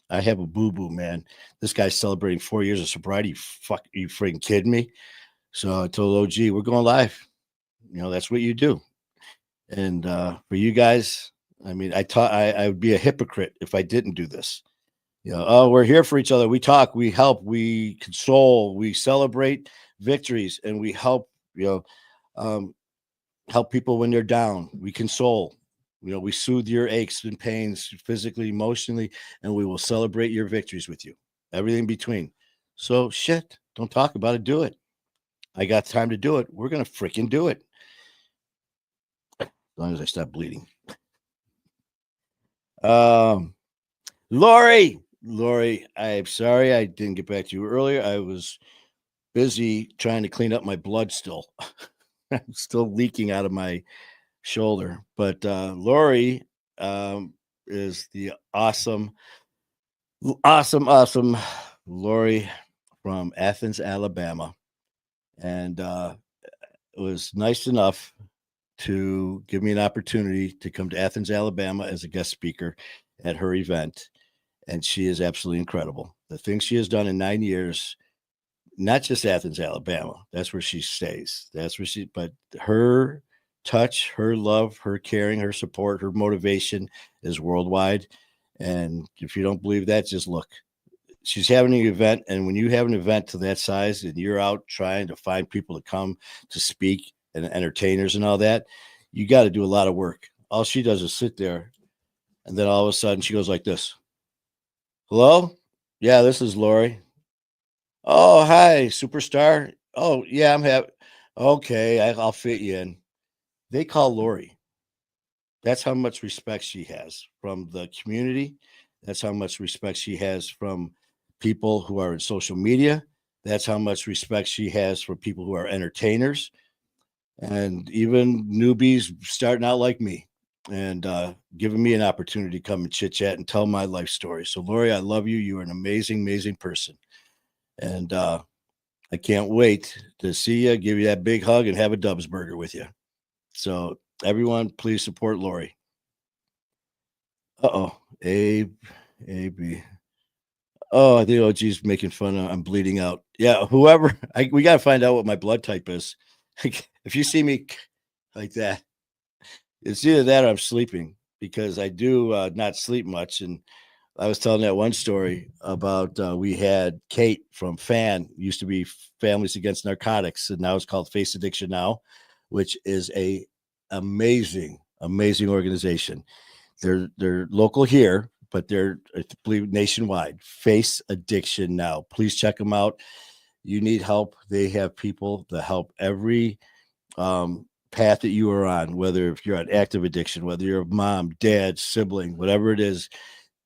I have a boo boo, man. This guy's celebrating 4 years of sobriety. Fuck, you freaking kidding me? So I told OG, we're going live. That's what you do. And for you guys, I mean, I would be a hypocrite if I didn't do this. Oh, we're here for each other. We talk, we help, we console, we celebrate victories, and we help, um, help people when they're down. We console. We soothe your aches and pains physically, emotionally, and we will celebrate your victories with you. Everything between. So shit, don't talk about it. Do it. I got time to do it. We're gonna freaking do it. As long as I stop bleeding. Um, Lori, I'm sorry I didn't get back to you earlier. I was busy trying to clean up my blood still. I'm still leaking out of my shoulder. But Lori is the awesome Lori from Athens, Alabama. And it was nice enough to give me an opportunity to come to Athens, Alabama as a guest speaker at her event. And she is absolutely incredible. The things she has done in 9 years, not just Athens, Alabama. That's where she stays. But her touch, her love, her caring, her support, her motivation is worldwide. And if you don't believe that, just look. She's having an event. And when you have an event to that size and you're out trying to find people to come to speak and entertainers and all that, you got to do a lot of work. All she does is sit there. And then all of a sudden she goes like this. Hello? Yeah, this is Lori. Oh, hi, superstar. Oh, yeah, I'm happy. Okay, I'll fit you in. They call Lori. That's how much respect she has from the community. That's how much respect she has from people who are in social media. That's how much respect she has for people who are entertainers and even newbies starting out like me and giving me an opportunity to come and chit chat and tell my life story. So, Lori, I love you. You are an amazing, amazing person. And I can't wait to see you, give you that big hug, and have a Dubs burger with you. So, everyone, please support Lori. Uh-oh. A B. Oh, I think OG's making fun of I'm bleeding out. Yeah, whoever we gotta find out what my blood type is. If you see me like that, it's either that or I'm sleeping because I do not sleep much. And I was telling that one story about we had Kate from FAN, used to be Families Against Narcotics, and now it's called Face Addiction Now, which is a amazing organization. They're local here, but they're, I believe, nationwide. Face Addiction Now. Please check them out. You need help. They have people to help every path that you are on, whether if you're on active addiction, whether you're a mom, dad, sibling, whatever it is.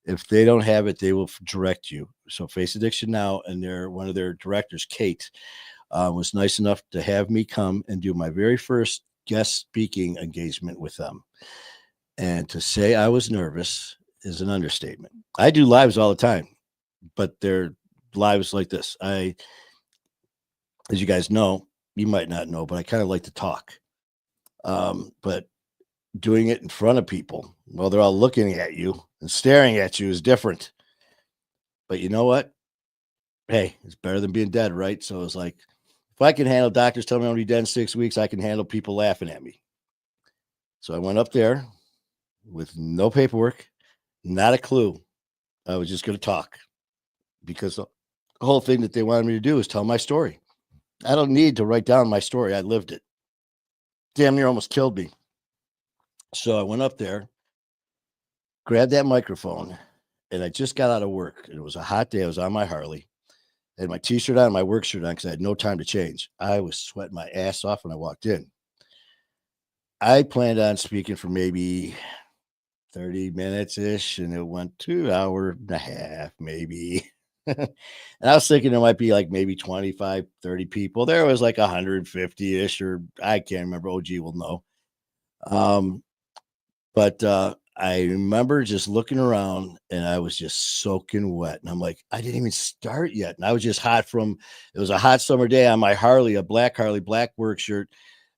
If they don't have it, they will direct you. So Face Addiction Now, and one of their directors, Kate, was nice enough to have me come and do my very first guest speaking engagement with them. And to say I was nervous is an understatement. I do lives all the time, but they're lives like this. As you guys know, you might not know, but I kind of like to talk. But doing it in front of people while they're all looking at you and staring at you is different. But you know what? Hey, it's better than being dead, right? So it's like, if I can handle doctors telling me I'm going to be dead in 6 weeks, I can handle people laughing at me. So I went up there with no paperwork, not a clue. I was just going to talk because the whole thing that they wanted me to do is tell my story. I don't need to write down my story. I lived it. Damn near almost killed me. So I went up there, grabbed that microphone, and I just got out of work. It was a hot day. I was on my Harley. I had my t-shirt on, my work shirt on because I had no time to change. I was sweating my ass off when I walked in. I planned on speaking for maybe 30 minutes ish, and it went 2 hour and a half, maybe. And I was thinking there might be like maybe 25, 30 people. There was like 150 ish, or I can't remember. OG will know. But I remember just looking around and I was just soaking wet. And I'm like, I didn't even start yet. And I was just hot it was a hot summer day on my Harley, a black Harley, black work shirt.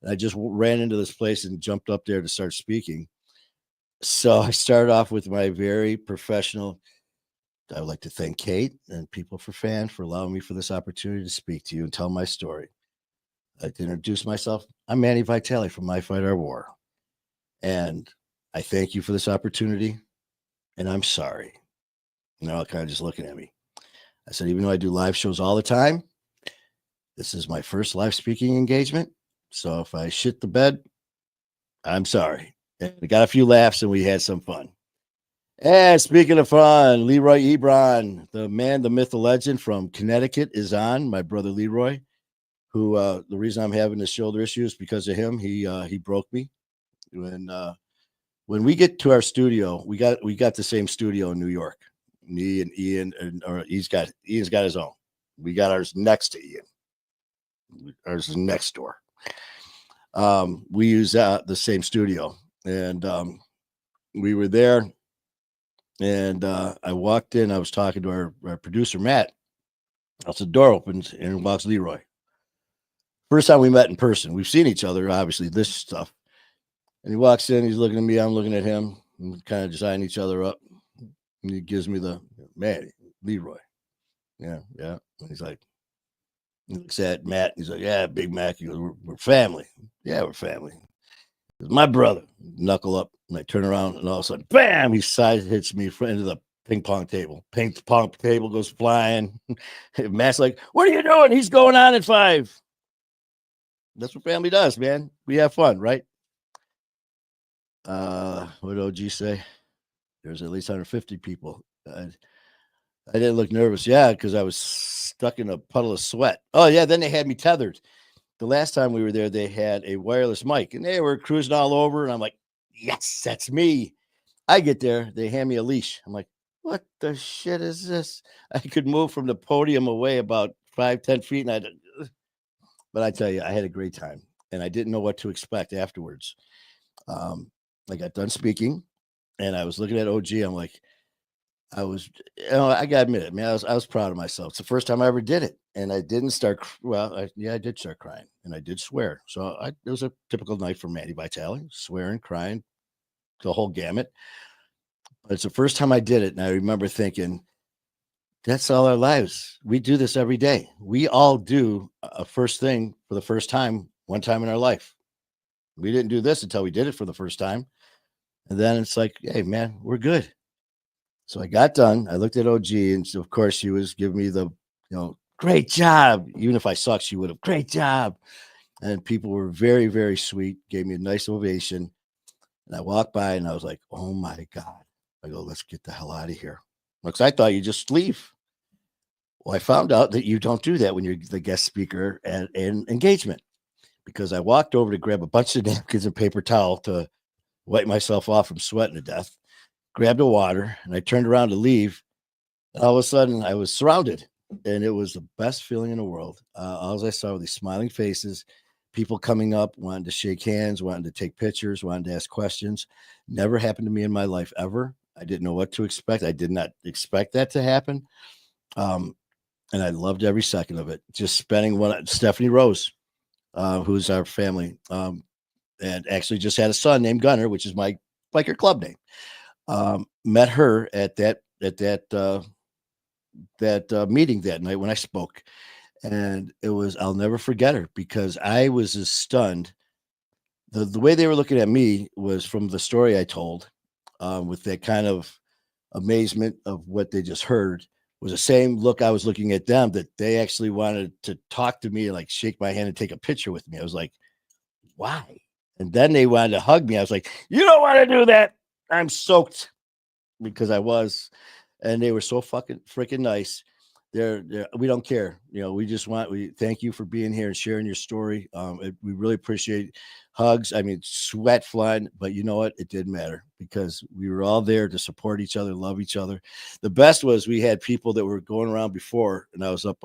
And I just ran into this place and jumped up there to start speaking. So I started off with my very professional. I would like to thank Kate and People for Fan for allowing me for this opportunity to speak to you and tell my story. I'd like to introduce myself. I'm Manny Vitale from My Fight Our War. And I thank you for this opportunity. And I'm sorry. And they're all kind of just looking at me. I said, even though I do live shows all the time, this is my first live speaking engagement. So if I shit the bed, I'm sorry. And we got a few laughs and we had some fun. And speaking of fun, Leroy Ebron, the man, the myth, the legend from Connecticut is on. My brother Leroy, who the reason I'm having the shoulder issue is because of him. He broke me. When we get to our studio, we got the same studio in New York. Me and Ian, or Ian's got his own. We got ours next to Ian. Ours is next door. We use the same studio, and we were there. And I walked in. I was talking to our producer Matt. That's the door opens, and walks Leroy. First time we met in person. We've seen each other, obviously, this stuff. And he walks in. He's looking at me. I'm looking at him. And kind of just eyeing each other up. And he gives me the man, Leroy. Yeah. And he's like, he looks at Matt. He's like, yeah, Big Mac. He goes, we're family. Yeah, we're family. My brother. Knuckle up. And I turn around, and all of a sudden, bam! He side hits me into the ping pong table. Ping pong table goes flying. Matt's like, what are you doing? He's going on at 5. That's what family does, man. We have fun, right? What did OG say? There's at least 150 people. I didn't look nervous. Yeah, because I was stuck in a puddle of sweat. Oh, yeah. Then they had me tethered. The last time we were there, they had a wireless mic, and they were cruising all over. And I'm like, yes, that's me. I get there. They hand me a leash. I'm like, what the shit is this? I could move from the podium away about 5-10 feet. But I tell you, I had a great time, and I didn't know what to expect afterwards. I got done speaking, and I was looking at OG. I'm like, I gotta admit it, man. I was proud of myself. It's the first time I ever did it, and I didn't start. I did start crying, and I did swear. So it was a typical night for Manny Vitale, swearing, crying, the whole gamut. But it's the first time I did it, and I remember thinking, that's all our lives. We do this every day. We all do a first thing for the first time, one time in our life. We didn't do this until we did it for the first time. And then it's like, hey, man, we're good. So I got done. I looked at OG, and so of course she was giving me the, great job. Even if I sucked, she would have, great job. And people were very, very sweet, gave me a nice ovation. And I walked by and I was like, oh my God. I go, let's get the hell out of here. Because I thought you just leave. Well, I found out that you don't do that when you're the guest speaker at an engagement, because I walked over to grab a bunch of napkins and paper towel to wipe myself off from sweating to death, grabbed a water, and I turned around to leave. And all of a sudden, I was surrounded, and it was the best feeling in the world. All I saw were these smiling faces, people coming up, wanting to shake hands, wanting to take pictures, wanting to ask questions. Never happened to me in my life ever. I didn't know what to expect. I did not expect that to happen. Um, and I loved every second of it. Just spending one, Stephanie Rose, who's our family, and actually just had a son named Gunner, which is my biker club name. Met her at that meeting that night when I spoke, and it was I'll never forget her because I was as stunned. The way they were looking at me was from the story I told, with that kind of amazement of what they just heard was the same look I was looking at them, that they actually wanted to talk to me, like shake my hand and take a picture with me. I was like, why? And then they wanted to hug me. I was like, you don't want to do that. I'm soaked because I was, and they were so fucking freaking nice. They're we don't care, we just we thank you for being here and sharing your story. We really appreciate hugs. I mean, sweat flying, but you know what? It didn't matter because we were all there to support each other, love each other. The best was we had people that were going around before, and I was up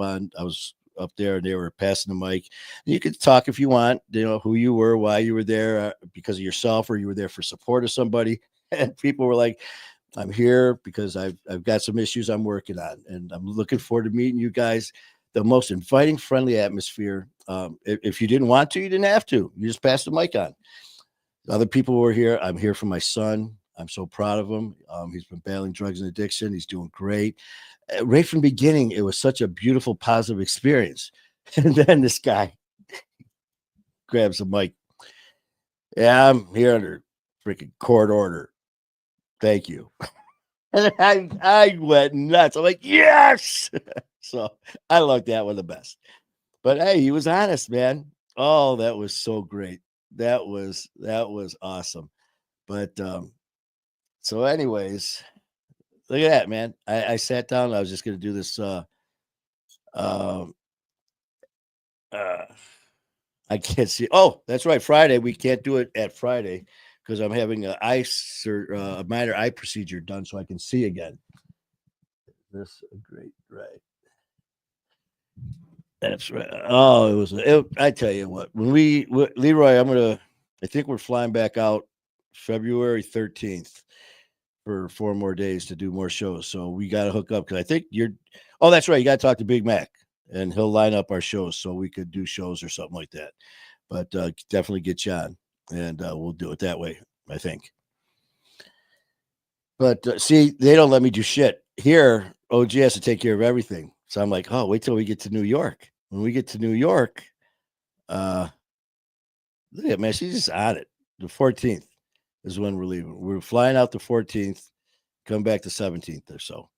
there and they were passing the mic. And you could talk if you want, who you were, why you were there, because of yourself, or you were there for support of somebody. And people were like, I'm here because I've got some issues I'm working on, and I'm looking forward to meeting you guys. The most inviting, friendly atmosphere. If you didn't want to, you didn't have to. You just passed the mic on. Other people were here. I'm here for my son. I'm so proud of him. He's been battling drugs and addiction. He's doing great. Right from the beginning, it was such a beautiful, positive experience. And then this guy grabs the mic. Yeah, I'm here under freaking court order. Thank you. And I went nuts. I'm like, yes. So I like that one the best. But hey, he was honest, man. Oh, that was so great. That was awesome. But so anyways, look at that, man. I sat down. I was just gonna do this um uh I can't see. Oh, that's right. Friday. We can't do it at Friday because I'm having a minor eye procedure done so I can see again. This a great right. That's right. Oh, I tell you what, when Leroy, I think we're flying back out February 13th for 4 more days to do more shows. So we got to hook up because I think oh, that's right. You got to talk to Big Mac and he'll line up our shows so we could do shows or something like that. But definitely get you on and we'll do it that way, I think. But see, they don't let me do shit here. OG has to take care of everything. So I'm like, oh, wait till we get to New York. When we get to New York, uh, look at man, she's just on it. The 14th is when we're leaving. We're flying out the 14th, come back the 17th or so.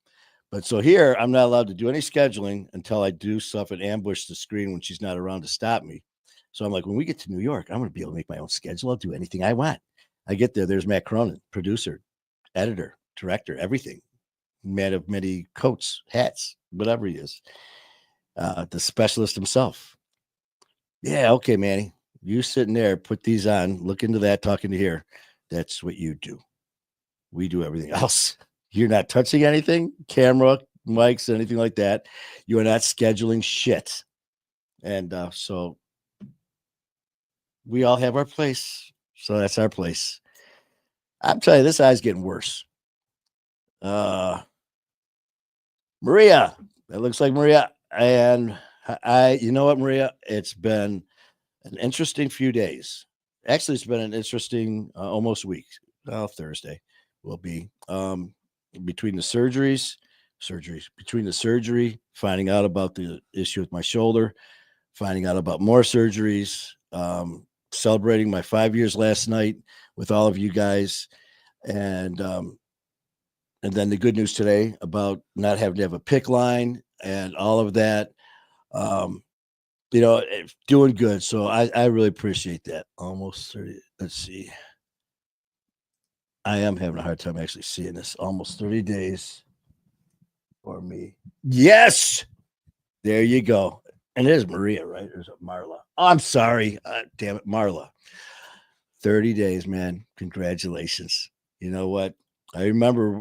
But so here, I'm not allowed to do any scheduling until I do stuff and ambush the screen when she's not around to stop me. So I'm like, when we get to New York, I'm going to be able to make my own schedule. I'll do anything I want. I get there. There's Matt Cronin, producer, editor, director, everything. Man of many coats, hats, whatever he is. The specialist himself. Yeah, okay, Manny. You sitting there, put these on, look into that, talking to here. That's what you do. We do everything else. You're not touching anything, camera, mics, anything like that. You are not scheduling shit. And so we all have our place. So that's our place. I'm telling you, this eye's getting worse. Maria. That looks like Maria. And you know what, Maria? It's been an interesting few days. Actually, it's been an interesting almost week. Well, Thursday will be between the between the surgery, finding out about the issue with my shoulder, finding out about more surgeries, celebrating my 5 years last night with all of you guys, and then the good news today about not having to have a pick line and all of that. Um, doing good. So I really appreciate that. Almost 30. Let's see. I am having a hard time actually seeing this. Almost 30 days for me. Yes. There you go. And it is Maria, right? Or is it Marla? Oh, I'm sorry. Damn it, Marla. 30 days, man. Congratulations. You know what? I remember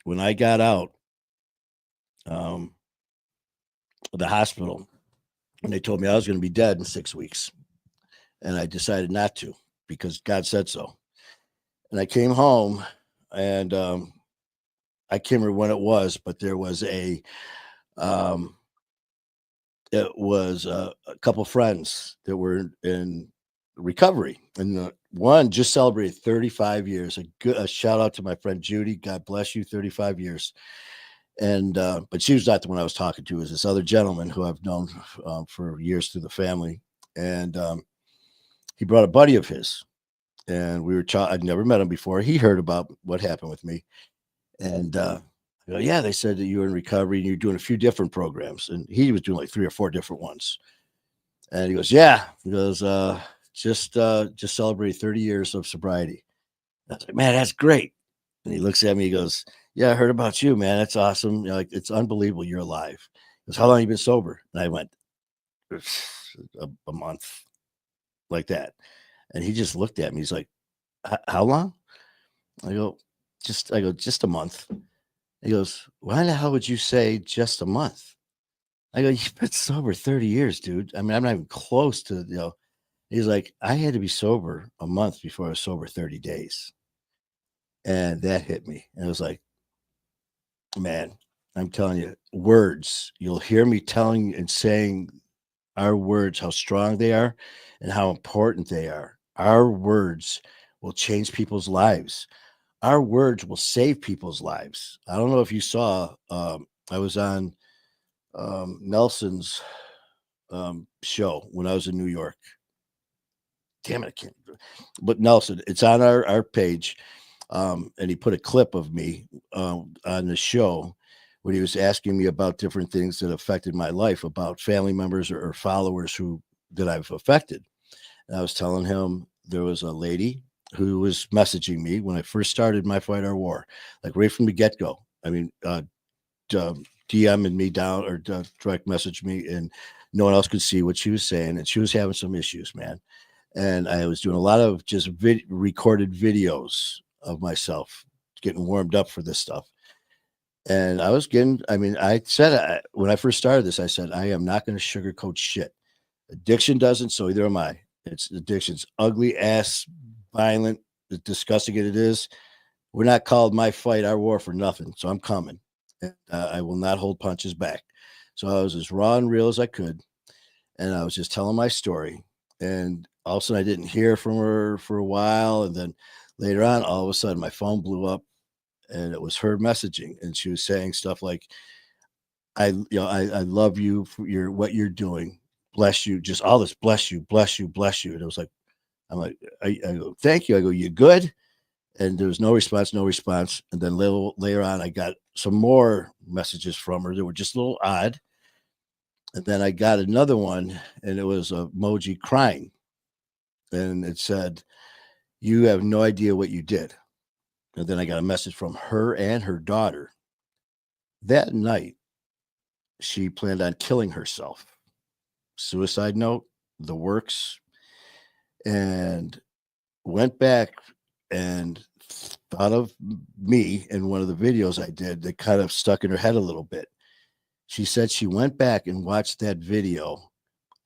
when I got out of the hospital and they told me I was going to be dead in 6 weeks. and I decided not to because God said so. And I came home, and I can't remember when it was, but there was um, a couple friends that were in recovery, and one just celebrated 35 years. A shout out to my friend Judy. God bless you, 35 years. And but she was not the one I was talking to. It was this other gentleman who I've known for years through the family, and he brought a buddy of his, and we were. I'd never met him before. He heard about what happened with me, and I go, yeah, they said that you were in recovery and you're doing a few different programs, and he was doing like 3 or 4 different ones. And he goes, yeah, he goes, just celebrated 30 years of sobriety. I was like, man, that's great. And he looks at me, he goes, yeah, I heard about you, man. That's awesome. You know, like, it's unbelievable you're alive. He goes, how long you been sober? And I went, a month, like that. And he just looked at me. He's like, how long? I go, just a month. He goes, why the hell would you say just a month? I go, you've been sober 30 years, dude. I mean, I'm not even close to, he's like, I had to be sober a month before I was sober 30 days. And that hit me. And it was like, man, I'm telling you, words, you'll hear me telling and saying our words, how strong they are and how important they are. Our words will change people's lives. Our words will save people's lives. I don't know if you saw, I was on Nelson's show when I was in New York. Damn it, I can't. But Nelson, it's on our page, and he put a clip of me on the show when he was asking me about different things that affected my life, about family members or followers who that I've affected. And I was telling him there was a lady who was messaging me when I first started my fight our war, like right from the get go. I mean, DMing me down or direct message me, and no one else could see what she was saying, and she was having some issues, man. And I was doing a lot of just recorded videos of myself getting warmed up for this stuff. And I was getting, I mean, I said when I first started this, I said, I am not going to sugarcoat shit. Addiction doesn't, so either am I. It's addiction's ugly ass, violent, disgusting it is. We're not called my fight, our war for nothing. So I'm coming. And, I will not hold punches back. So I was as raw and real as I could. And I was just telling my story. And all of a sudden, I didn't hear from her for a while. And then later on, all of a sudden, my phone blew up, and it was her messaging. And she was saying stuff like, I love you for what you're doing. Bless you. Just all this, bless you, bless you, bless you. And it was like, I'm like, I go, thank you. I go, you good? And there was no response, no response. And then later on, I got some more messages from her that were just a little odd. And then I got another one, and it was a emoji crying. And it said, you have no idea what you did. And then I got a message from her and her daughter. That night, she planned on killing herself. Suicide note, the works, and went back and thought of me in one of the videos I did that kind of stuck in her head a little bit. She said she went back and watched that video.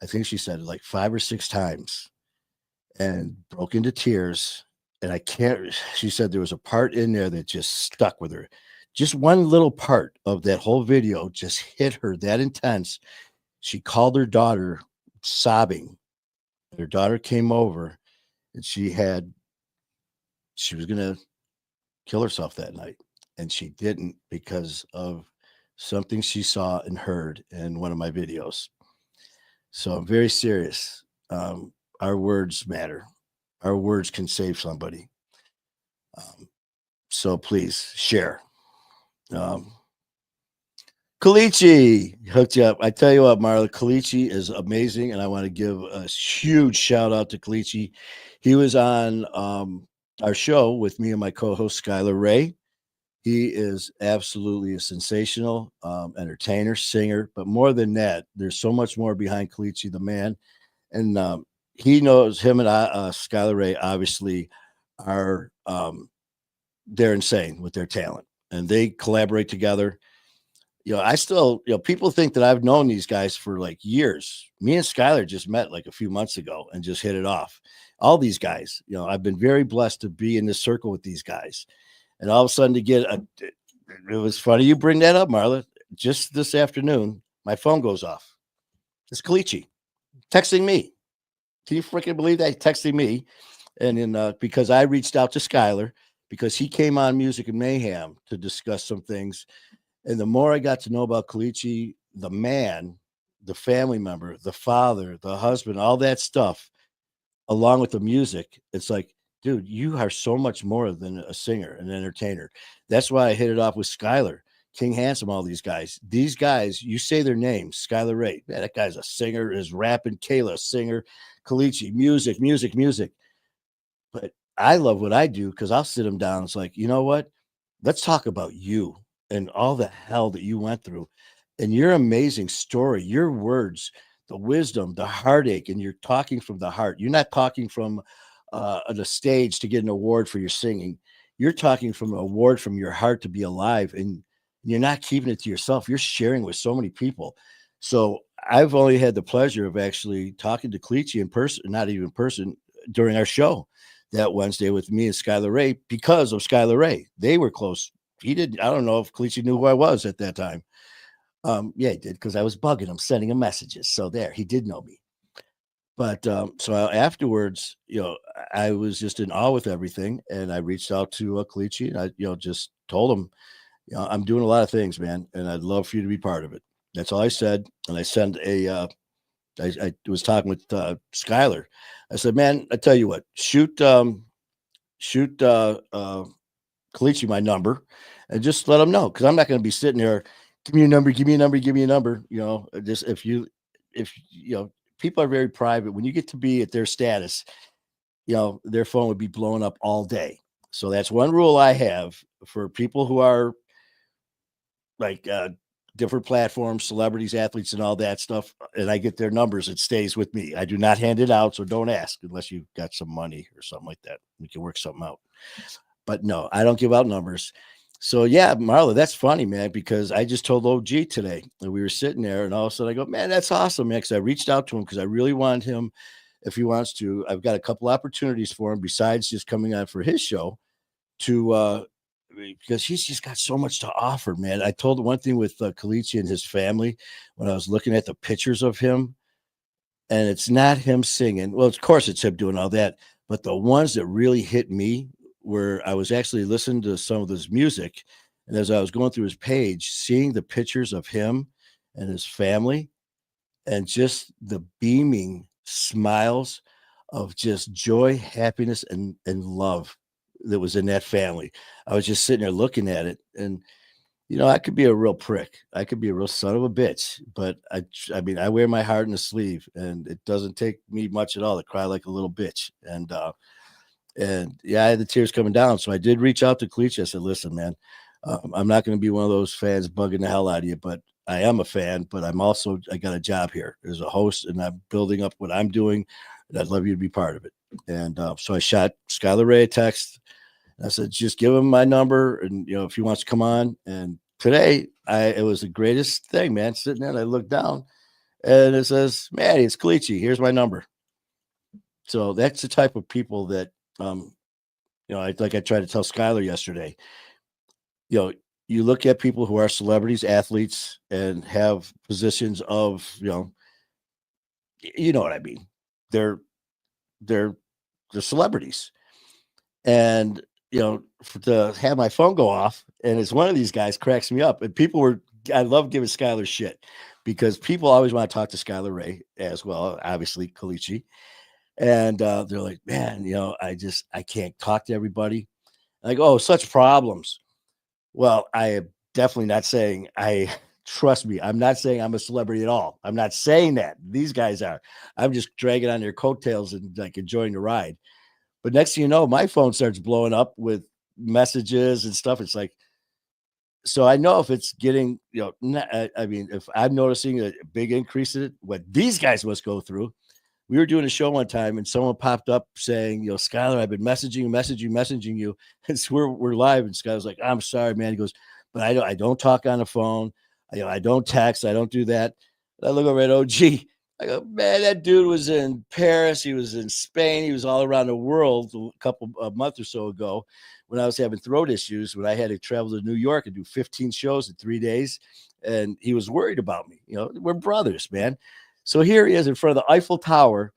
I think she said it like 5 or 6 times and broke into tears. And I can't, she said there was a part in there that just stuck with her. Just one little part of that whole video just hit her that intense. She called her daughter sobbing. Her daughter came over, and she was going to kill herself that night. And she didn't because of something she saw and heard in one of my videos. So I'm very serious. Our words matter. Our words can save somebody. So please share. Um, Kalichi hooked you up. I tell you what, Marla, Kalichi is amazing, and I want to give a huge shout out to Kalichi. He was on our show with me and my co-host Skylar Ray. He is absolutely a sensational entertainer, singer, but more than that, there's so much more behind Kalichi, the man, and he knows him and Skylar Ray obviously are they're insane with their talent, and they collaborate together. I still, people think that I've known these guys for like years. Me and Skylar just met like a few months ago and just hit it off. All these guys, I've been very blessed to be in this circle with these guys. And all of a sudden to get it was funny you bring that up, Marla. Just this afternoon, my phone goes off. It's Kalichi texting me. Can you freaking believe that? He's texting me. And then because I reached out to Skylar because he came on Music and Mayhem to discuss some things. And the more I got to know about Kalichi, the man, the family member, the father, the husband, all that stuff, along with the music, it's like, dude, you are so much more than a singer, an entertainer. That's why I hit it off with Skylar, King Handsome, all these guys. These guys, you say their names, Skylar Ray. Man, that guy's a singer, is rapping, Kayla, singer, Kalichi, music, music, music. But I love what I do because I'll sit them down. It's like, you know what? Let's talk about you and all the hell that you went through and your amazing story, your words, the wisdom, the heartache, and you're talking from the heart. You're not talking from the stage to get an award for your singing. You're talking from an award from your heart to be alive, and you're not keeping it to yourself. You're sharing with so many people. So I've only had the pleasure of actually talking to Cleachy in person, not even in person, during our show that Wednesday with me and Skylar Ray because of Skylar Ray. They were close. He did. I don't know if Cleachy knew who I was at that time. Yeah, he did because I was bugging him, sending him messages. So there, he did know me. But so afterwards, I was just in awe with everything, and I reached out to Cleachy, and I, just told him, I'm doing a lot of things, man, and I'd love for you to be part of it. That's all I said, and I sent I was talking with Skylar. I said, man, I tell you what, shoot Kalichi my number and just let him know because I'm not going to be sitting there. Give me your number. Give me a number. Give me a number. Just if people are very private. When you get to be at their status, their phone would be blowing up all day. So that's one rule I have for people who are like different platforms, celebrities, athletes, and all that stuff. And I get their numbers. It stays with me. I do not hand it out. So don't ask unless you've got some money or something like that. We can work something out. But no, I don't give out numbers. So yeah, Marla, that's funny, man, because I just told OG today and we were sitting there and all of a sudden I go, man, that's awesome, man. Cause I reached out to him because I really want him, if he wants to, I've got a couple opportunities for him besides just coming on for his show to, because he's just got so much to offer, man. I told one thing with Kalichi and his family when I was looking at the pictures of him, and it's not him singing. Well, of course, it's him doing all that, but the ones that really hit me where I was actually listening to some of his music, and as I was going through his page, seeing the pictures of him and his family, and just the beaming smiles of just joy, happiness, and love that was in that family. I was just sitting there looking at it, and I could be a real prick. I could be a real son of a bitch, but I mean, I wear my heart in a sleeve, and it doesn't take me much at all to cry like a little bitch. And yeah, I had the tears coming down. So I did reach out to Cleach. I said, listen, man, I'm not going to be one of those fans bugging the hell out of you, but I am a fan, but I got a job here as a host and I'm building up what I'm doing. And I'd love you to be part of it. And so I shot Skylar Ray a text. I said, just give him my number. And, if he wants to come on. And today it was the greatest thing, man. Sitting there and I looked down and it says, Maddie, it's Cleachy. Here's my number. So that's the type of people that, like I tried to tell Skylar yesterday, you know, you look at people who are celebrities, athletes, and have positions of, you know what I mean. They're they're they're celebrities, and to have my phone go off, and it's one of these guys cracks me up, and I love giving Skylar shit because people always want to talk to Skylar Ray as well, obviously Kalichi, and they're like, man, I can't talk to everybody. And I go, oh, such problems. Well, I am definitely not saying trust me, I'm not saying I'm a celebrity at all. I'm not saying that. These guys are. I'm just dragging on their coattails and like enjoying the ride. But next thing you know, my phone starts blowing up with messages and stuff. It's like, so I know if it's getting, I mean, if I'm noticing a big increase in it, what these guys must go through. We were doing a show one time and someone popped up saying, Skylar, I've been messaging you. And so we're live. And Skylar's like, I'm sorry, man. He goes, but I don't talk on the phone. I don't text. I don't do that. And I look over at OG. I go, man, that dude was in Paris. He was in Spain. He was all around the world a month or so ago when I was having throat issues, when I had to travel to New York and do 15 shows in 3 days. And he was worried about me. We're brothers, man. So here he is in front of the Eiffel Tower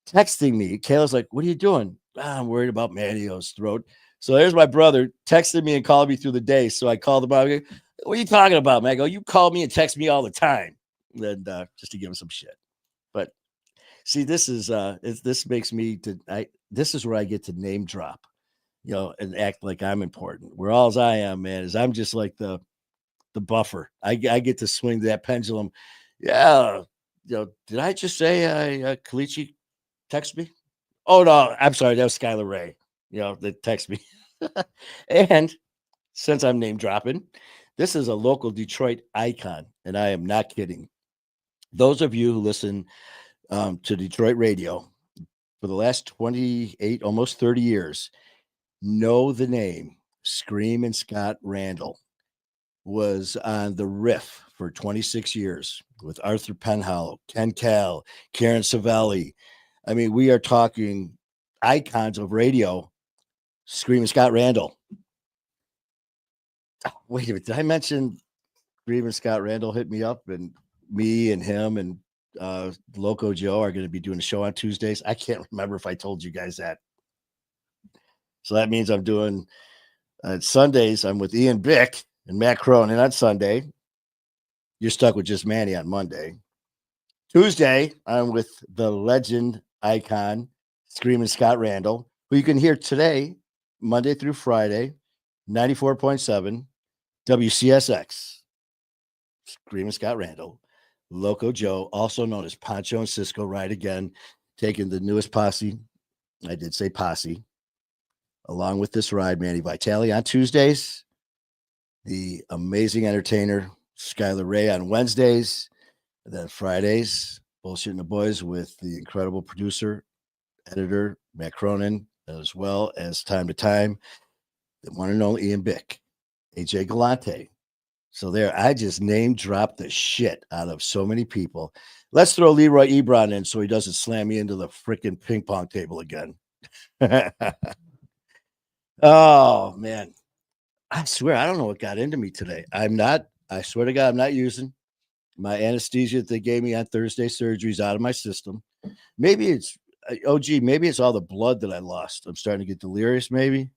texting me. Kayla's like, what are you doing? I'm worried about Manio's throat. So there's my brother texting me and calling me through the day. So I called him out. What are you talking about, man? I go, you call me and text me all the time. And just to give him some shit. But see, this makes me this is where I get to name drop, and act like I'm important. Where all I am, man, is I'm just like the buffer. I get to swing that pendulum. Yeah. Did I just say Kalichi text me? Oh no, I'm sorry, that was Skylar Ray, that text me. And since I'm name dropping, this is a local Detroit icon, and I am not kidding. Those of you who listen to Detroit radio for the last 28, almost 30 years, know the name Scream and Scott Randall. Was on the riff for 26 years with Arthur Penhollow, Ken Cal, Karen Savelli. I mean, we are talking icons of radio. Screaming Scott Randall. Wait a minute. Did I mention Screaming Scott Randall hit me up, and me and him and Loco Joe are going to be doing a show on Tuesdays? I can't remember if I told you guys that. So that means I'm doing Sundays. I'm with Ian Bick and Matt Cronin on Sunday. You're stuck with just Manny on Monday. Tuesday, I'm with the legend icon, Screaming Scott Randall, who you can hear today, Monday through Friday, 94.7 WCSX. Screaming Scott Randall, Loco Joe, also known as Pancho and Cisco, right again, taking the newest posse. I did say posse. Along with this ride, Manny Vitale on Tuesdays, the amazing entertainer, Skylar Ray on Wednesdays, and then Fridays, Bullshitting the Boys with the incredible producer, editor, Matt Cronin, as well as time to time, the one and only Ian Bick, AJ Galante. So there, I just name dropped the shit out of so many people. Let's throw Leroy Ebron in so he doesn't slam me into the freaking ping pong table again. Oh, man. I swear, I don't know what got into me today. I swear to God, I'm not using my anesthesia that they gave me on Thursday surgeries out of my system. Maybe it's maybe it's all the blood that I lost. I'm starting to get delirious, maybe.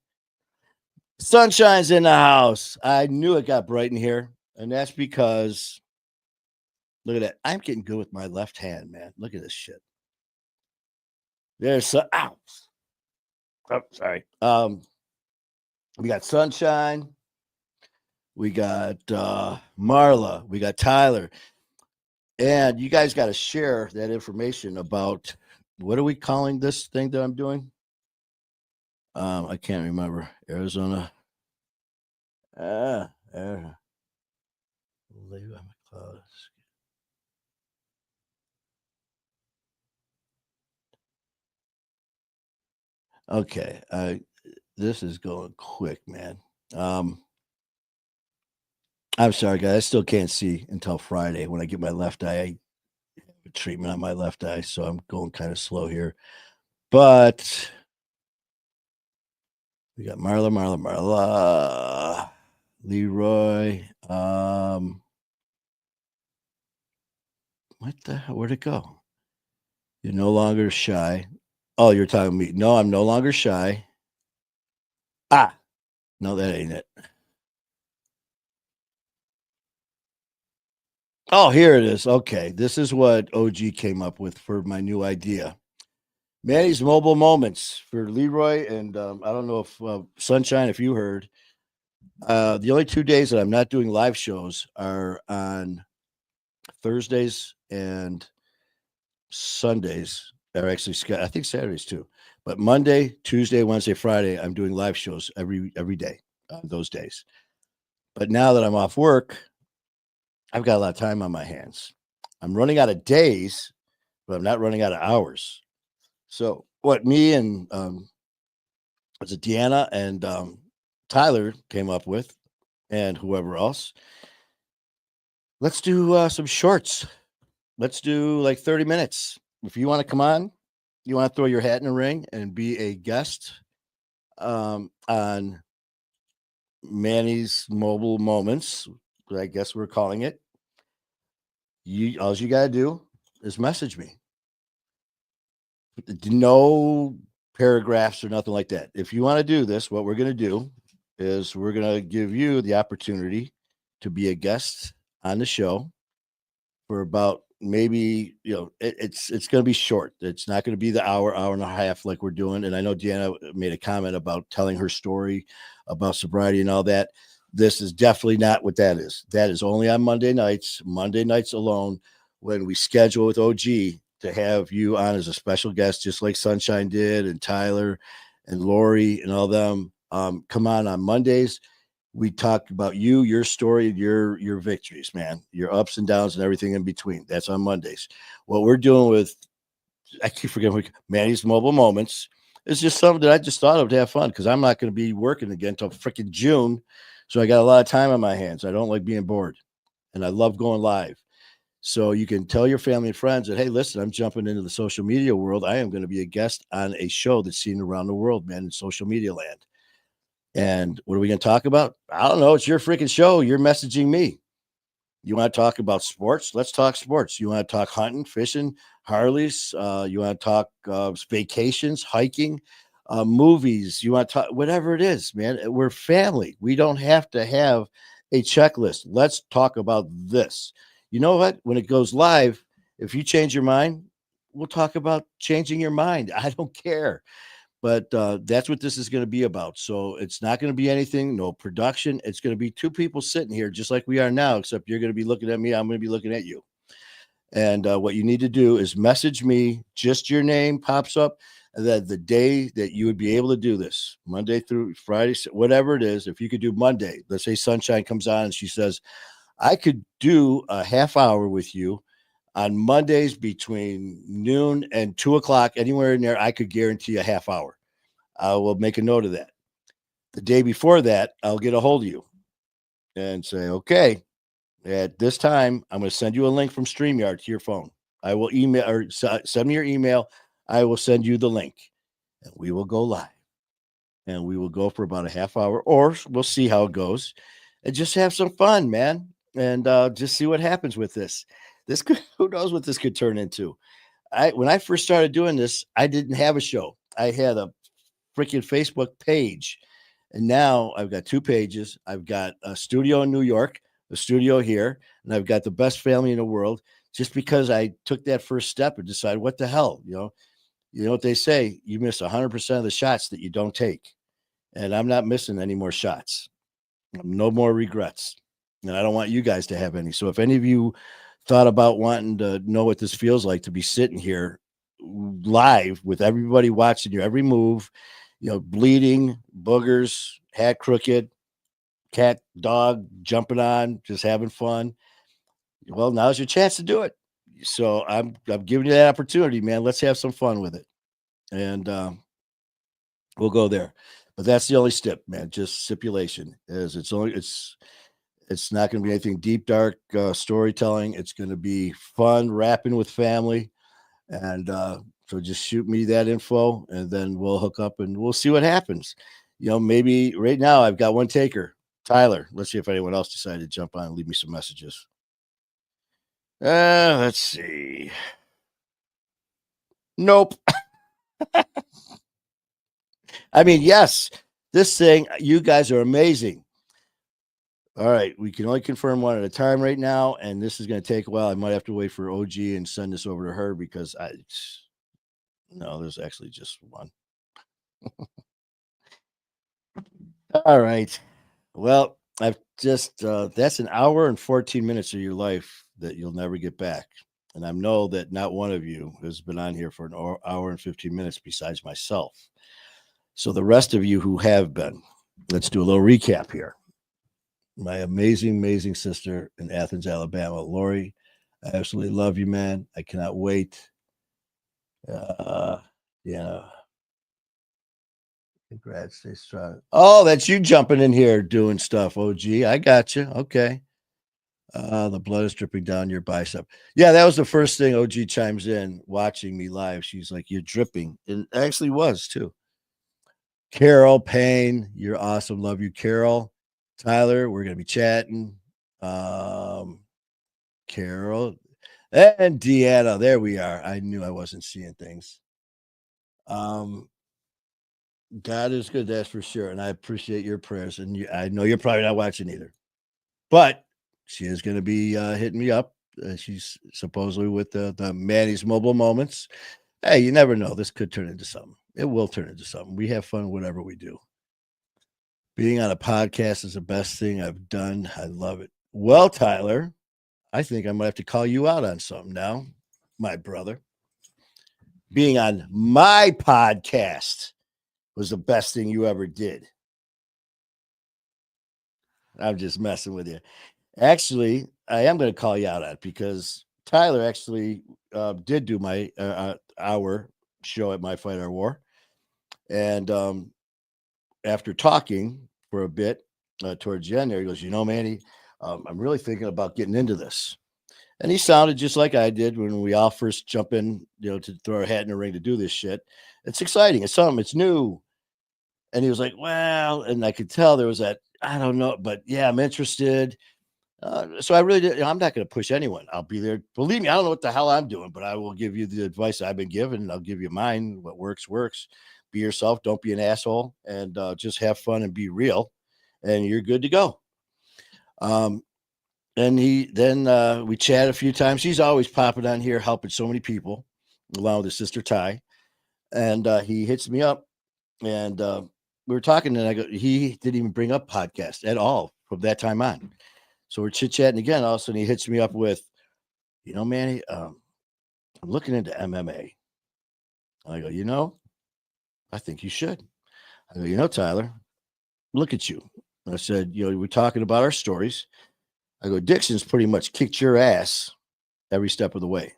Sunshine's in the house. I knew it got bright in here, and that's because look at that. I'm getting good with my left hand, man. Look at this shit. There's ow. Oh, sorry. We got Sunshine. We got Marla. We got Tyler. And you guys got to share that information about what are we calling this thing that I'm doing? I can't remember. Arizona. Okay. This is going quick, man. I'm sorry, guys. I still can't see until Friday when I get my left eye treatment on my left eye, so I'm going kind of slow here. But we got Marla, Leroy. What the hell? Where'd it go? You're no longer shy. Oh, you're talking to me. No, I'm no longer shy. Ah, no, that ain't it. Oh, here it is. Okay. This is what OG came up with for my new idea. Manny's mobile moments for Leroy. And I don't know if Sunshine, if you heard, the only 2 days that I'm not doing live shows are on Thursdays and Sundays. Or actually, I think Saturdays too. But Monday, Tuesday, Wednesday, Friday, I'm doing live shows every day on those days. But now that I'm off work, I've got a lot of time on my hands. I'm running out of days, but I'm not running out of hours. So what me and was it Deanna and Tyler came up with, and whoever else, let's do some shorts. Let's do like 30 minutes. If you want to come on, you want to throw your hat in the ring and be a guest on Manny's Mobile Moments, I guess we're calling it. All you gotta do is message me. No paragraphs or nothing like that. If you want to do this, what we're gonna do is we're gonna give you the opportunity to be a guest on the show for about maybe it's going to be short. It's not going to be the hour and a half like we're doing. And I know Deanna made a comment about telling her story about sobriety and all that. This is definitely not what that is. That is only on Monday nights alone, when we schedule with OG to have you on as a special guest, just like Sunshine did, and Tyler and Lori and all them. Come on Mondays. We talked about you, your story, your victories, man, your ups and downs and everything in between. That's on Mondays. What we're doing with, I keep forgetting, Manny's Mobile Moments, is just something that I just thought of to have fun, because I'm not going to be working again until freaking June. So I got a lot of time on my hands. I don't like being bored, and I love going live. So you can tell your family and friends that, hey, listen, I'm jumping into the social media world. I am going to be a guest on a show that's seen around the world, man, in social media land. And what are we going to talk about? I don't know. It's your freaking show. You're messaging me. You want to talk about sports? Let's talk sports. You want to talk hunting, fishing, Harleys? You want to talk vacations, hiking, movies? You want to talk whatever it is, man. We're family. We don't have to have a checklist. Let's talk about this. You know what? When it goes live, if you change your mind, we'll talk about changing your mind. I don't care. But that's what this is going to be about. So it's not going to be anything, no production. It's going to be two people sitting here just like we are now, except you're going to be looking at me. I'm going to be looking at you. And what you need to do is message me, just your name pops up, and that the day that you would be able to do this, Monday through Friday, whatever it is. If you could do Monday, let's say Sunshine comes on and she says, I could do a half hour with you on Mondays between noon and 2 o'clock, anywhere in there. I could guarantee a half hour. I will make a note of that. The day before that, I'll get a hold of you and say, okay, at this time, I'm going to send you a link from StreamYard to your phone. I will email or send me your email. I will send you the link, and we will go live. And we will go for about a half hour, or we'll see how it goes, and just have some fun, man. And just see what happens with this. This could, who knows what this could turn into. When I first started doing this, I didn't have a show. I had a freaking Facebook page. And now I've got two pages. I've got a studio in New York, a studio here, and I've got the best family in the world, just because I took that first step and decided, what the hell, you know what they say, you miss 100% of the shots that you don't take. And I'm not missing any more shots. No more regrets. And I don't want you guys to have any. So if any of you thought about wanting to know what this feels like to be sitting here live with everybody watching your every move, bleeding, boogers, hat crooked, cat, dog jumping on, just having fun. Well, now's your chance to do it. So I'm giving you that opportunity, man. Let's have some fun with it, and we'll go there. But that's the only step, man. Just stipulation is it's not going to be anything deep, dark storytelling. It's going to be fun, rapping with family, and so just shoot me that info, and then we'll hook up and we'll see what happens. Maybe right now I've got one taker, Tyler. Let's see if anyone else decided to jump on and leave me some messages. Let's see. Nope. I mean, yes, this thing, you guys are amazing. All right, we can only confirm one at a time right now, and this is going to take a while. I might have to wait for OG and send this over to her, because no, there's actually just one. All right. Well, I've just that's an hour and 14 minutes of your life that you'll never get back. And I know that not one of you has been on here for an hour and 15 minutes besides myself. So the rest of you who have been, let's do a little recap here. My amazing, amazing sister in Athens, Alabama, Lori, I absolutely love you, man. I cannot wait. Yeah. Congrats, stay strong. Oh, that's you jumping in here doing stuff. OG, I got you. Okay. The blood is dripping down your bicep. Yeah, that was the first thing OG chimes in watching me live. She's like, "You're dripping." And it actually was too. Carol Payne, you're awesome. Love you, Carol. Tyler, we're gonna be chatting. Um, Carol and Deanna. There we are. I knew I wasn't seeing things. Um, God is good, that's for sure. And I appreciate your prayers. And I know you're probably not watching either. But she is going to be hitting me up. She's supposedly with the Manny's mobile moments. Hey, you never know. This could turn into something. It will turn into something. We have fun, whatever we do. Being on a podcast is the best thing I've done. I love it. Well, Tyler, I think I might have to call you out on something now, my brother. Being on my podcast was the best thing you ever did. I'm just messing with you. Actually, I am going to call you out on it because Tyler actually did do my our show at My Fight Our War, and after talking for a bit towards the end, there he goes, Manny, I'm really thinking about getting into this, and he sounded just like I did when we all first jump in, to throw our hat in the ring to do this shit. It's exciting. It's something. It's new, and he was like, well, and I could tell there was that I don't know, but yeah, I'm interested. So I really did. I'm not going to push anyone. I'll be there. Believe me, I don't know what the hell I'm doing, but I will give you the advice I've been given. And I'll give you mine. What works, works. Be yourself. Don't be an asshole, and just have fun and be real, and you're good to go. Um, and we chat a few times. He's always popping on here, helping so many people, along with his sister Ty. And he hits me up, and we were talking, and I go, he didn't even bring up podcast at all from that time on. So we're chit chatting again. All of a sudden, he hits me up with, Manny, I'm looking into MMA. I go, I think you should. I go, Tyler, look at you. I said, we're talking about our stories. I go, Dixon's pretty much kicked your ass every step of the way.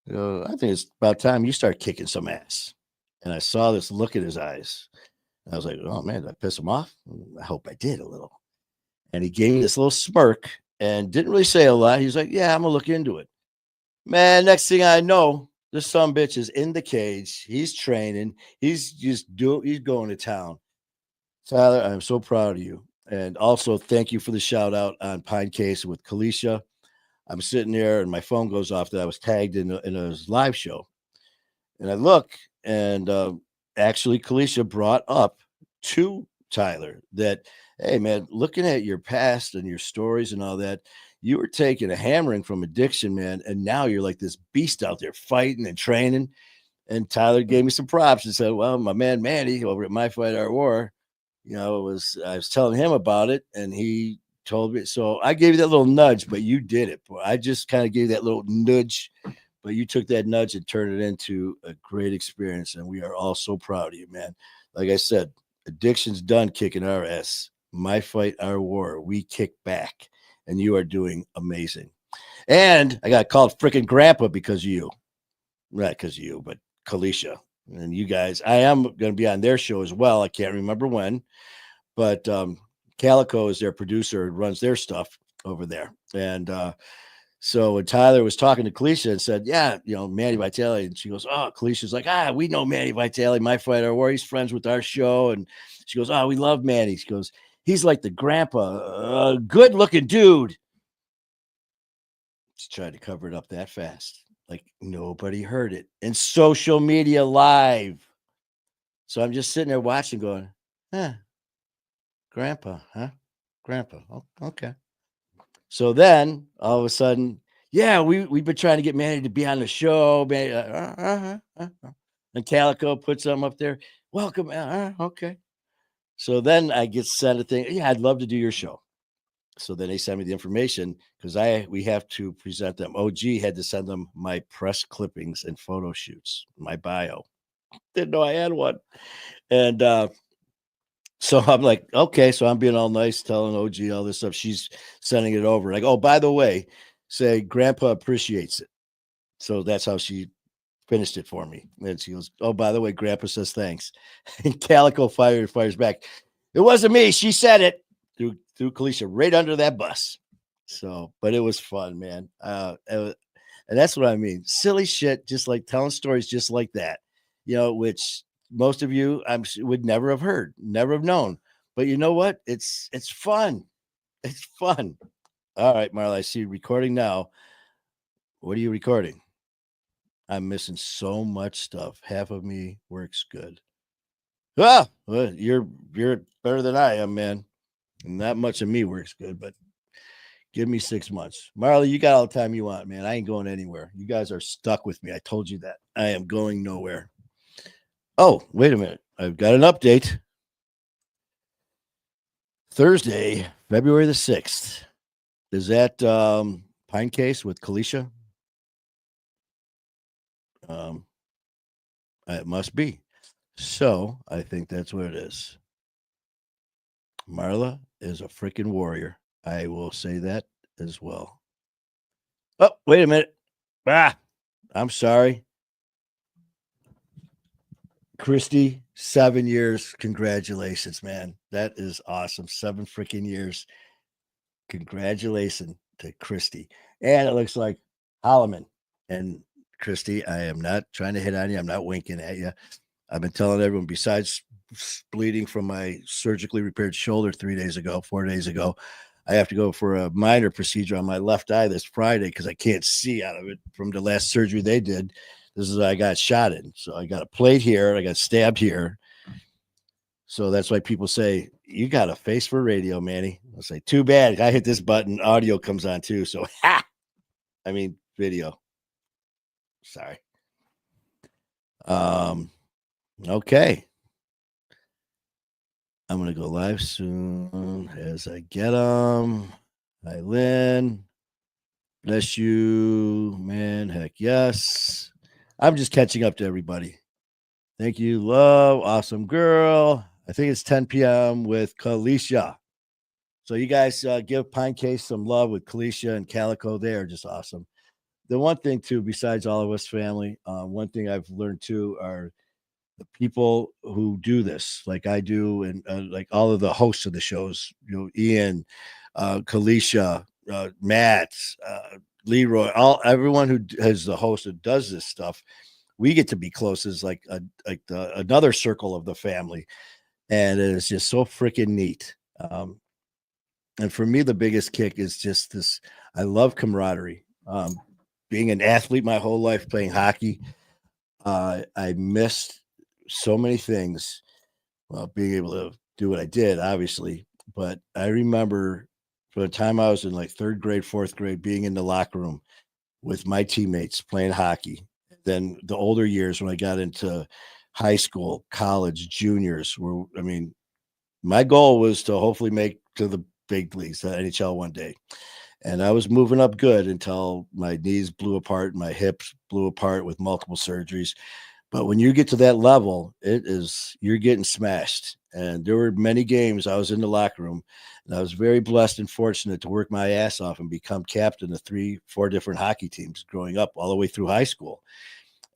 I think it's about time you start kicking some ass. And I saw this look in his eyes. I was like, oh, man, did I piss him off? I hope I did a little. And he gave me this little smirk and didn't really say a lot. He's like, yeah, I'm going to look into it. Man, next thing I know, this son bitch is in the cage. He's training. He's going to town. Tyler, I'm so proud of you. And also thank you for the shout out on Pine Case with Kalisha. I'm sitting there and my phone goes off that I was tagged in a live show. And I look and actually Kalisha brought up to Tyler that, hey man, looking at your past and your stories and all that, you were taking a hammering from addiction, man, and now you're like this beast out there fighting and training. And Tyler gave me some props and said, well, my man Manny over at My Fight Our War, I was telling him about it, and he told me. So I gave you that little nudge, but you did it. I just kind of gave that little nudge, but you took that nudge and turned it into a great experience. And we are all so proud of you, man. Like I said, addiction's done kicking our ass. My Fight Our War, we kick back, and you are doing amazing. And I got called freaking grandpa because of you. Not because of you, but Kalisha. And you guys, I am going to be on their show as well. I can't remember when, but Calico is their producer and runs their stuff over there. And so when Tyler was talking to Kalisha and said, yeah, Manny Vitale, and she goes, oh, Kalisha's like, we know Manny Vitale, My Fight Our War. He's friends with our show. And she goes, oh, we love Manny. She goes, he's like the grandpa, good looking dude. She tried to cover it up that fast. Like nobody heard it in social media live. So I'm just sitting there watching going, grandpa, huh? Grandpa. Oh, okay. So then all of a sudden, yeah, we've been trying to get Manny to be on the show. And Calico put something up there. Welcome. Okay. So then I get sent a thing. Yeah, I'd love to do your show. So then they sent me the information because we have to present them. OG had to send them my press clippings and photo shoots, my bio. Didn't know I had one. And so I'm like, okay. So I'm being all nice, telling OG all this stuff. She's sending it over. Like, oh, by the way, say grandpa appreciates it. So that's how she finished it for me. And she goes, oh, by the way, grandpa says thanks. And Calico fires back. It wasn't me. She said it. Threw Kalisha right under that bus. So, but it was fun, man. And that's what I mean. Silly shit, just like telling stories just like that, which most of you would never have heard, never have known. But you know what? It's fun. It's fun. All right, Marla, I see you recording now. What are you recording? I'm missing so much stuff. Half of me works good. Ah, well, you're better than I am, man. Not much of me works good, but give me 6 months. Marley, you got all the time you want, man. I ain't going anywhere. You guys are stuck with me. I told you that. I am going nowhere. Oh, wait a minute. I've got an update. Thursday, February the 6th. Is that Pine Case with Kalisha? Um, it must be. So I think that's what it is. Marla is a freaking warrior. I will say that as well. Oh, wait a minute. Ah, I'm sorry. Christy, 7 years. Congratulations, man. That is awesome. 7 freaking years. Congratulations to Christy. And it looks like Holloman. And Christy, I am not trying to hit on you. I'm not winking at you. I've been telling everyone, besides bleeding from my surgically repaired shoulder 3 days ago, 4 days ago, I have to go for a minor procedure on my left eye this Friday because I can't see out of it from the last surgery they did. This is I got shot in. So I got a plate here. I got stabbed here. So that's why people say, you got a face for radio, Manny. I'll say, too bad. I hit this button. Audio comes on too. So, I mean, video. Sorry. Okay. I'm going to go live soon as I get them. Hi, Lynn. Bless you, man. Heck yes. I'm just catching up to everybody. Thank you, love. Awesome girl. I think it's 10 p.m. with Kalisha. So you guys give Pine Case some love with Kalisha and Calico. They are just awesome. The one thing, too, besides all of us family, one thing I've learned, too, are the people who do this, like I do, and like all of the hosts of the shows, Ian, Kalisha, Matt, Leroy, everyone who has the host that does this stuff, we get to be close as like another circle of the family, and it's just so freaking neat. And for me, the biggest kick is just this. I love camaraderie. Being an athlete my whole life, playing hockey, I missed so many things. Well, being able to do what I did, obviously, but I remember from the time I was in like third grade, fourth grade, being in the locker room with my teammates playing hockey. Then the older years when I got into high school, college, juniors, where I mean, my goal was to hopefully make to the big leagues, the NHL one day. And I was moving up good until my knees blew apart, my hips blew apart with multiple surgeries. But when you get to that level, you're getting smashed. And there were many games I was in the locker room, and I was very blessed and fortunate to work my ass off and become captain of 3, 4 different hockey teams growing up all the way through high school.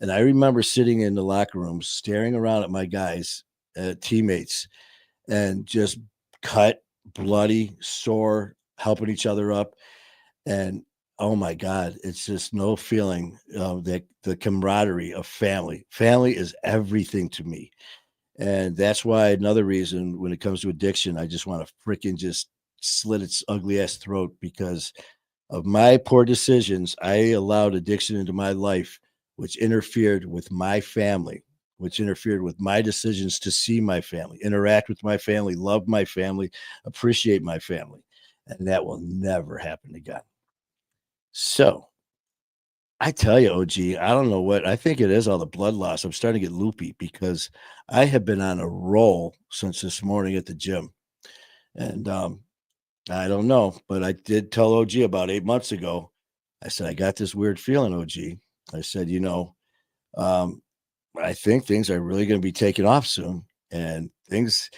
And I remember sitting in the locker room, staring around at my guys, teammates, and just cut, bloody, sore, helping each other up. And oh my God, it's just no feeling that the camaraderie of family. Family is everything to me. And that's why another reason when it comes to addiction, I just want to freaking just slit its ugly ass throat because of my poor decisions. I allowed addiction into my life, which interfered with my family, which interfered with my decisions to see my family, interact with my family, love my family, appreciate my family. And that will never happen again. So I tell you, OG, I don't know what I think it is all the blood loss. I'm starting to get loopy because I have been on a roll since this morning at the gym. And I don't know, but I did tell OG about 8 months ago. I said, I got this weird feeling, OG. I said, um, I think things are really going to be taking off soon. And there's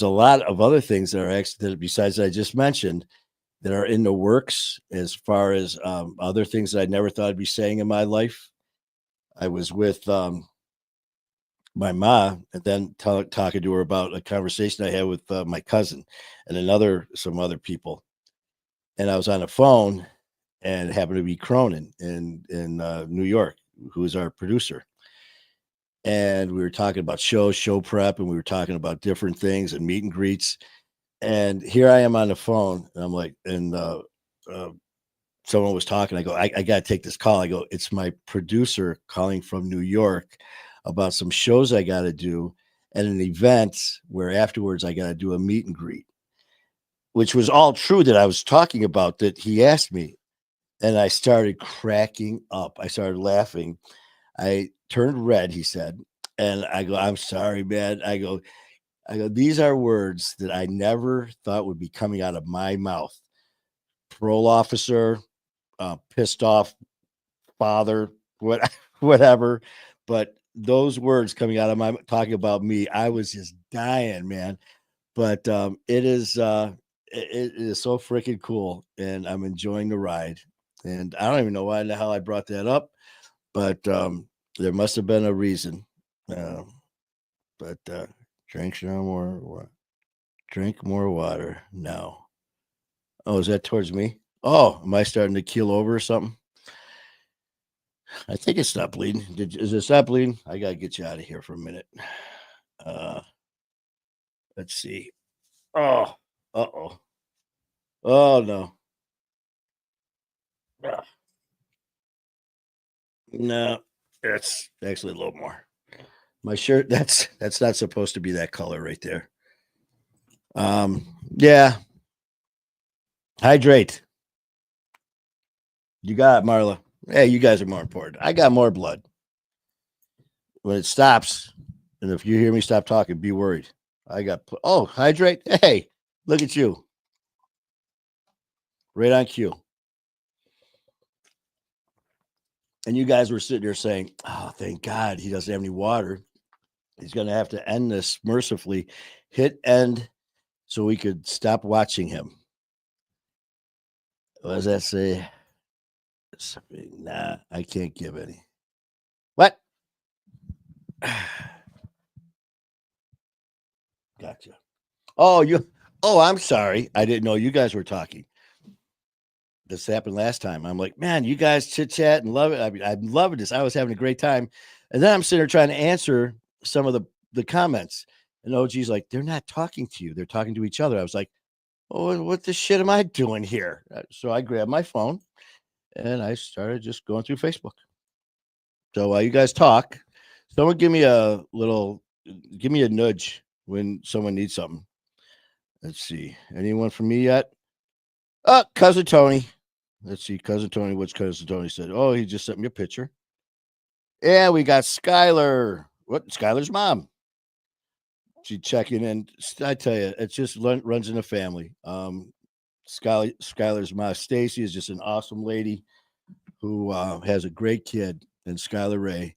a lot of other things that are actually, besides I just mentioned, that are in the works as far as other things that I never thought I'd be saying in my life. I was with my mom and then talking to her about a conversation I had with my cousin and some other people. and I was on the phone, and it happened to be Cronin in New York, who is our producer. And we were talking about shows, show prep, and we were talking about different things and meet and greets. And here I am on the phone, and I'm like, and uh, someone was talking. I go, I got to take this call. I go, it's my producer calling from New York about some shows I got to do at an event where afterwards I got to do a meet and greet, which was all true that I was talking about that he asked me. And I started cracking up. I started laughing. I turned red, he said. And I go, I'm sorry, man. I go, these are words that I never thought would be coming out of my mouth. Parole officer, pissed off father, what, whatever. But those words coming out of my talking about me, I was just dying, man. But it is so freaking cool, and I'm enjoying the ride. And I don't even know why the hell I brought that up, but there must have been a reason. Uh, but drink no more, drink more water. No. Oh, is that towards me? Oh, am I starting to keel over or something? I think it's not bleeding. Is it stop bleeding? I gotta get you out of here for a minute. Uh, let's see. Oh, oh, oh no, Ah, no, it's actually a little more. My shirt. That's not supposed to be that color right there. Yeah. Hydrate. You got it, Marla. Hey, you guys are more important. I got more blood. When it stops, and if you hear me stop talking, be worried. I got. Oh, hydrate. Hey, look at you. Right on cue. And you guys were sitting there saying, "Oh, thank God he doesn't have any water. He's going to have to end this mercifully. Hit end so we could stop watching him." What does that say? Nah, I can't give any. What? Gotcha. Oh, you. Oh, I'm sorry. I didn't know you guys were talking. This happened last time. I'm like, man, you guys chit chat and love it. I mean, I'm loving this. I was having a great time, and then I'm sitting there trying to answer some of the comments. And OG's like, they're not talking to you. They're talking to each other. I was like, oh, what the shit am I doing here? So I grabbed my phone and I started just going through Facebook. So while you guys talk, someone give me a nudge when someone needs something. Let's see. Anyone from me yet? Cousin Tony. Let's see. Cousin Tony. What's Cousin Tony said? Oh, he just sent me a picture. Yeah, we got Skylar. What? Skylar's mom. She checking in. I tell you, it just runs in the family. Skylar's mom, Stacy, is just an awesome lady who has a great kid, and Skylar Ray,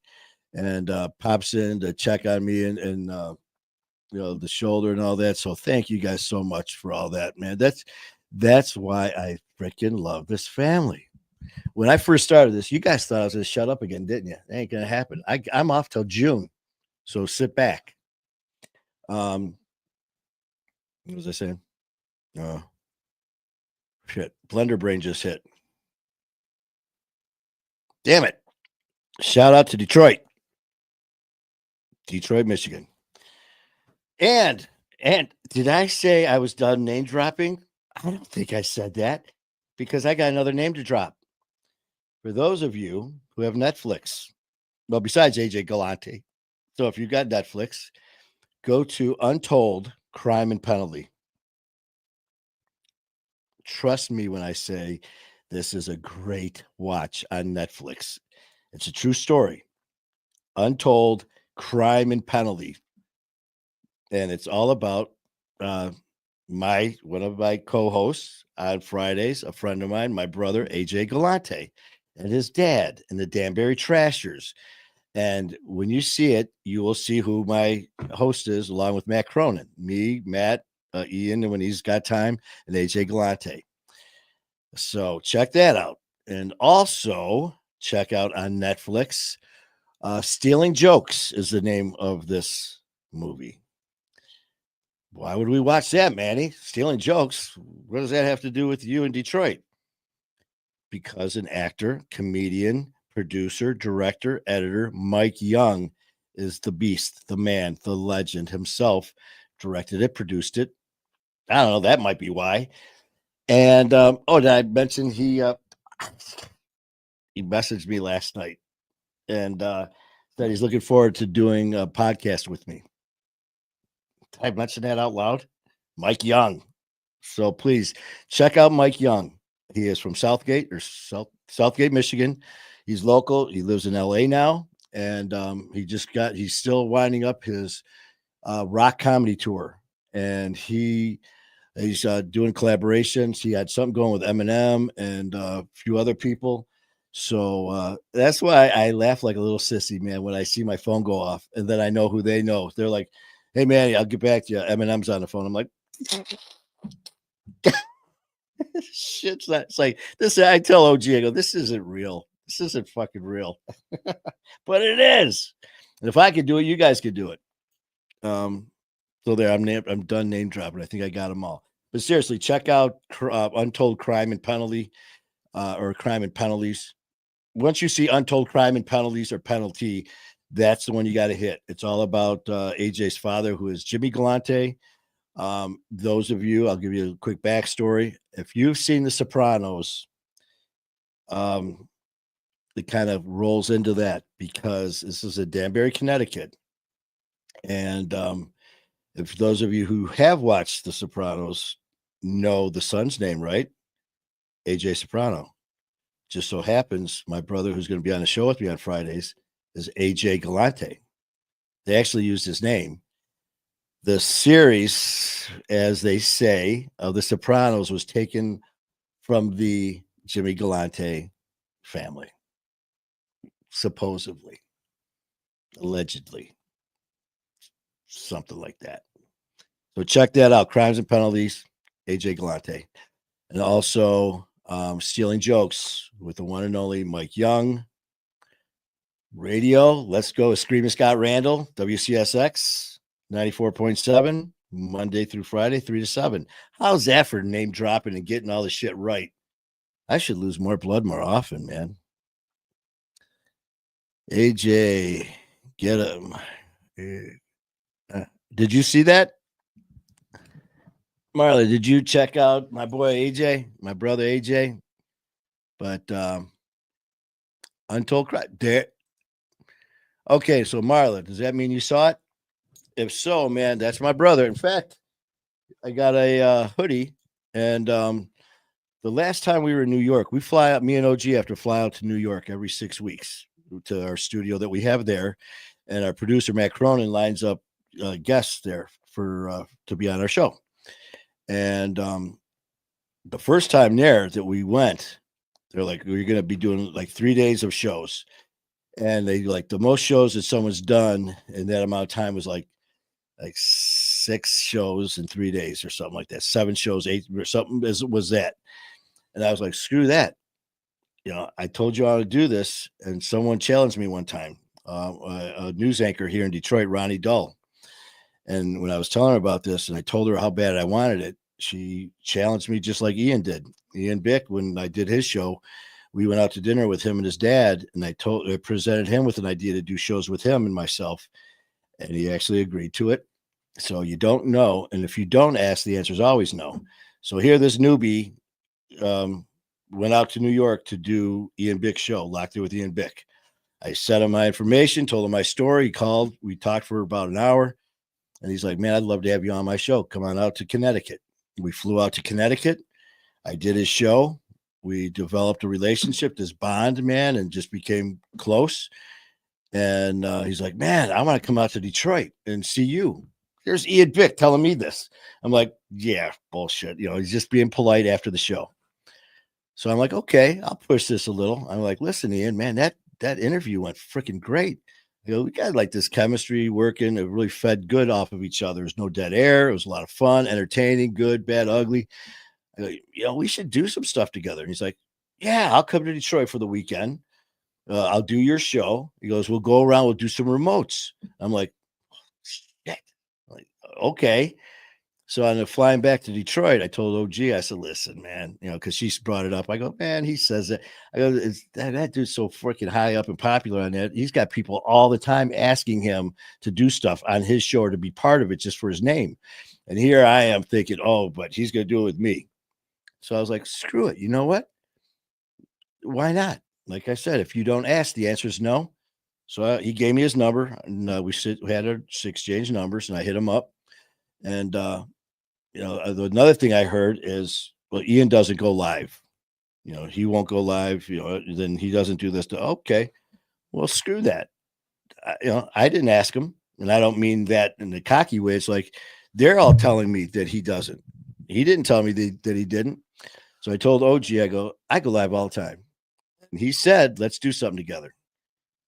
and pops in to check on me and the shoulder and all that. So thank you guys so much for all that, man. That's why I freaking love this family. When I first started this, you guys thought I was going to shut up again, didn't you? That ain't going to happen. I'm off till June, so sit back. What was I saying? Oh shit! Blender brain just hit. Damn it! Shout out to Detroit, Michigan. And did I say I was done name dropping? I don't think I said that because I got another name to drop. For those of you who have Netflix, well, besides AJ Galante. So if you've got Netflix, go to Untold Crime and Penalty. Trust me when I say this is a great watch on Netflix. It's a true story. Untold Crime and Penalty. And it's all about uh, one of my co-hosts on Fridays, a friend of mine, my brother AJ Galante, and his dad, and the Danbury Trashers. And when you see it, you will see who my host is, along with Matt Cronin, me, Matt, Ian, when he's got time, and AJ Galante. So check that out, and also check out on Netflix. Stealing Jokes is the name of this movie. Why would we watch that, Manny? Stealing jokes. What does that have to do with you in Detroit? Because an actor, comedian, producer, director, editor, Mike Young is the beast, the man, the legend himself. Directed it, produced it. I don't know. That might be why. And did I mention he messaged me last night and said he's looking forward to doing a podcast with me. Did I mention that out loud? Mike Young. So please check out Mike Young. He is from Southgate, Michigan. He's local. He lives in LA now. And he's still winding up his rock comedy tour. And he's doing collaborations. He had something going with Eminem and a few other people. So that's why I laugh like a little sissy, man, when I see my phone go off and then I know who they know. They're like, hey, man, I'll get back to you. Eminem's on the phone. I'm like, shit's not. It's like this. I tell OG, I go, this isn't real. This isn't fucking real, but it is. And if I could do it, you guys could do it. So there, I'm done name dropping. I think I got them all. But seriously, check out Untold Crime and Penalty, or Crime and Penalties. Once you see Untold Crime and Penalties or Penalty, that's the one you got to hit. It's all about AJ's father, who is Jimmy Galante. Those of you, I'll give you a quick backstory. If you've seen The Sopranos, it kind of rolls into that because this is in Danbury, Connecticut. And if those of you who have watched The Sopranos know the son's name, right? AJ Soprano. Just so happens my brother, who's going to be on the show with me on Fridays, is AJ Galante. They actually used his name. The series, as they say, of The Sopranos was taken from the Jimmy Galante family, supposedly, allegedly, something like that. So check that out. Crimes and Penalties, AJ Galante. And also Stealing Jokes with the one and only Mike Young. Radio, let's go with Screaming Scott Randall, WCSX 94.7, Monday through Friday, 3 to 7. How's that for name dropping and getting all the shit right? I should lose more blood more often, man. AJ, get him. Did you see that? Marley, did you check out my boy AJ, my brother AJ? But Untold Crime. There. Okay, so Marla, does that mean you saw it? If so, man, that's my brother. In fact, I got a hoodie, and the last time we were in New York, we fly out. Me and OG have to fly out to New York every 6 weeks to our studio that we have there, and our producer Matt Cronin lines up guests there for to be on our show. And the first time there that we went, they're like, we're going to be doing like 3 days of shows. And they like the most shows that someone's done in that amount of time was like 6 shows in 3 days or something like that. 7 shows, 8 or something was that. And I was like, screw that. I told you how to do this. And someone challenged me one time, a news anchor here in Detroit, Ronnie Dull. And when I was telling her about this and I told her how bad I wanted it, she challenged me just like Ian did. Ian Bick, when I did his show, we went out to dinner with him and his dad, and I presented him with an idea to do shows with him and myself, and he actually agreed to it. So you don't know, and if you don't ask, the answer is always no. So here, this newbie went out to New York to do Ian Bick's show, Locked In with Ian Bick. I sent him my information, told him my story. He called. We talked for about an hour, and he's like, "Man, I'd love to have you on my show. Come on out to Connecticut." We flew out to Connecticut. I did his show. We developed a relationship, this bond, man, and just became close. And he's like, "Man, I want to come out to Detroit and see you." There's Ian Bick telling me this. I'm like, yeah, bullshit. He's just being polite after the show. So I'm like, okay, I'll push this a little. I'm like, listen, Ian, man, that interview went freaking great. We got like this chemistry working. It really fed good off of each other. There's no dead air. It was a lot of fun, entertaining, good, bad, ugly. I go, we should do some stuff together. And he's like, yeah, I'll come to Detroit for the weekend. I'll do your show. He goes, we'll go around. We'll do some remotes. I'm like, shit. I'm like, okay. So on the flying back to Detroit, I told OG, I said, listen, man, because she's brought it up. I go, man, he says that. I go, that dude's so freaking high up and popular on that. He's got people all the time asking him to do stuff on his show or to be part of it just for his name. And here I am thinking, oh, but he's going to do it with me. So I was like, screw it. You know what? Why not? Like I said, if you don't ask, the answer is no. So he gave me his number, and we had our exchange numbers, and I hit him up. And another thing I heard is, well, Ian doesn't go live. He won't go live. Then he doesn't do this. Okay, well, screw that. I didn't ask him, and I don't mean that in the cocky way. It's like they're all telling me that he doesn't. He didn't tell me that he didn't. So I told OG, I go live all the time. And he said, let's do something together.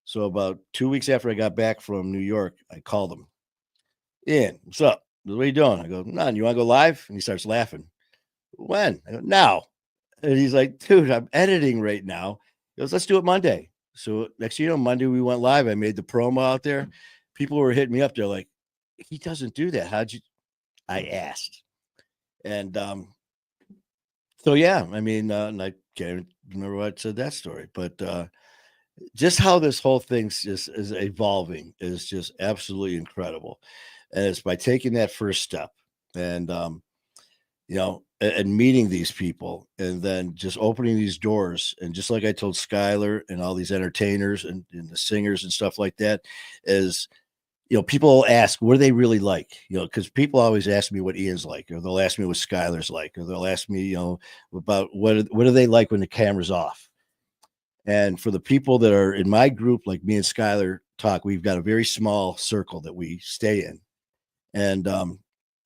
So about 2 weeks after I got back from New York, I called him. Ian, what's up? What are you doing? I go, none. You want to go live? And he starts laughing. When? I go, now. And he's like, dude, I'm editing right now. He goes, let's do it Monday. So next Monday we went live. I made the promo out there. People were hitting me up. They're like, he doesn't do that. How'd you? I asked. And so, yeah, I mean, and I can't remember what I said that story, but just how this whole thing is evolving is just absolutely incredible. And it's by taking that first step and, and meeting these people and then just opening these doors. And just like I told Skylar and all these entertainers and the singers and stuff like that is, people ask, what do they really like? Because people always ask me what Ian's like, or they'll ask me what Skylar's like, or they'll ask me, about what do they like when the camera's off? And for the people that are in my group, like me and Skylar talk, we've got a very small circle that we stay in. And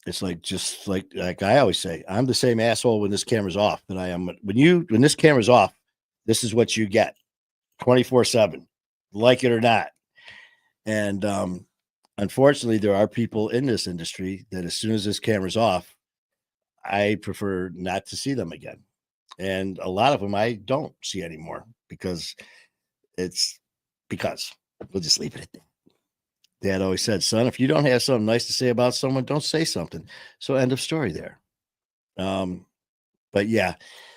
it's like, just like I always say, I'm the same asshole when this camera's off that I am when this camera's off. This is what you get 24/7, like it or not. And unfortunately, there are people in this industry that as soon as this camera's off, I prefer not to see them again. And a lot of them I don't see anymore because we'll just leave it at that. Dad always said, son, if you don't have something nice to say about someone, don't say something. So end of story there. But yeah,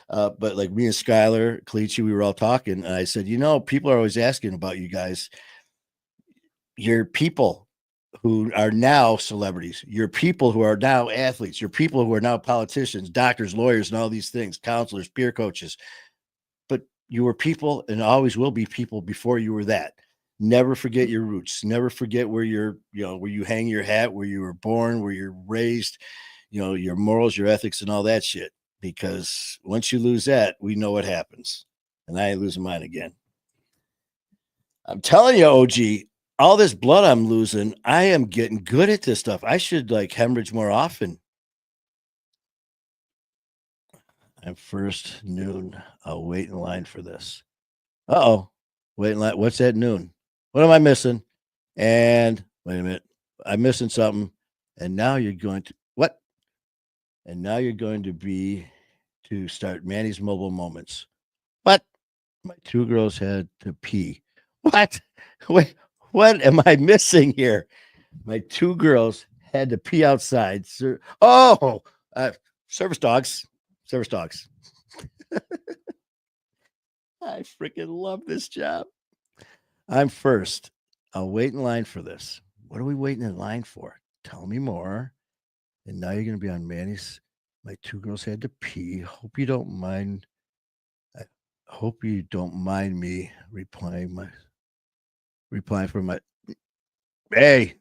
but like me and Skylar, Cleachy, we were all talking, and I said, people are always asking about you guys. You're people who are now celebrities. You're people who are now athletes. You're people who are now politicians, doctors, lawyers, and all these things, counselors, peer coaches. But you were people and always will be people before you were that. Never forget your roots. Never forget where where you hang your hat, where you were born, where you're raised, your morals, your ethics, and all that shit. Because once you lose that, we know what happens. And I ain't losing mine again. I'm telling you, OG, all this blood I'm losing, I am getting good at this stuff. I should hemorrhage more often. I'm first noon. I'll wait in line for this. Uh-oh. Wait in line. What's at noon? What am I missing? And wait a minute. I'm missing something. And now you're going to what? And now you're going to start Manny's mobile moments. What? My two girls had to pee. What? Wait, what am I missing here? My two girls had to pee outside. Service dogs. Service dogs. I freaking love this job. I'm first. I'll wait in line for this. What are we waiting in line for? Tell me more. And now you're going to be on Manny's. My two girls had to pee. Hope you don't mind. I hope you don't mind me replying for my. Hey,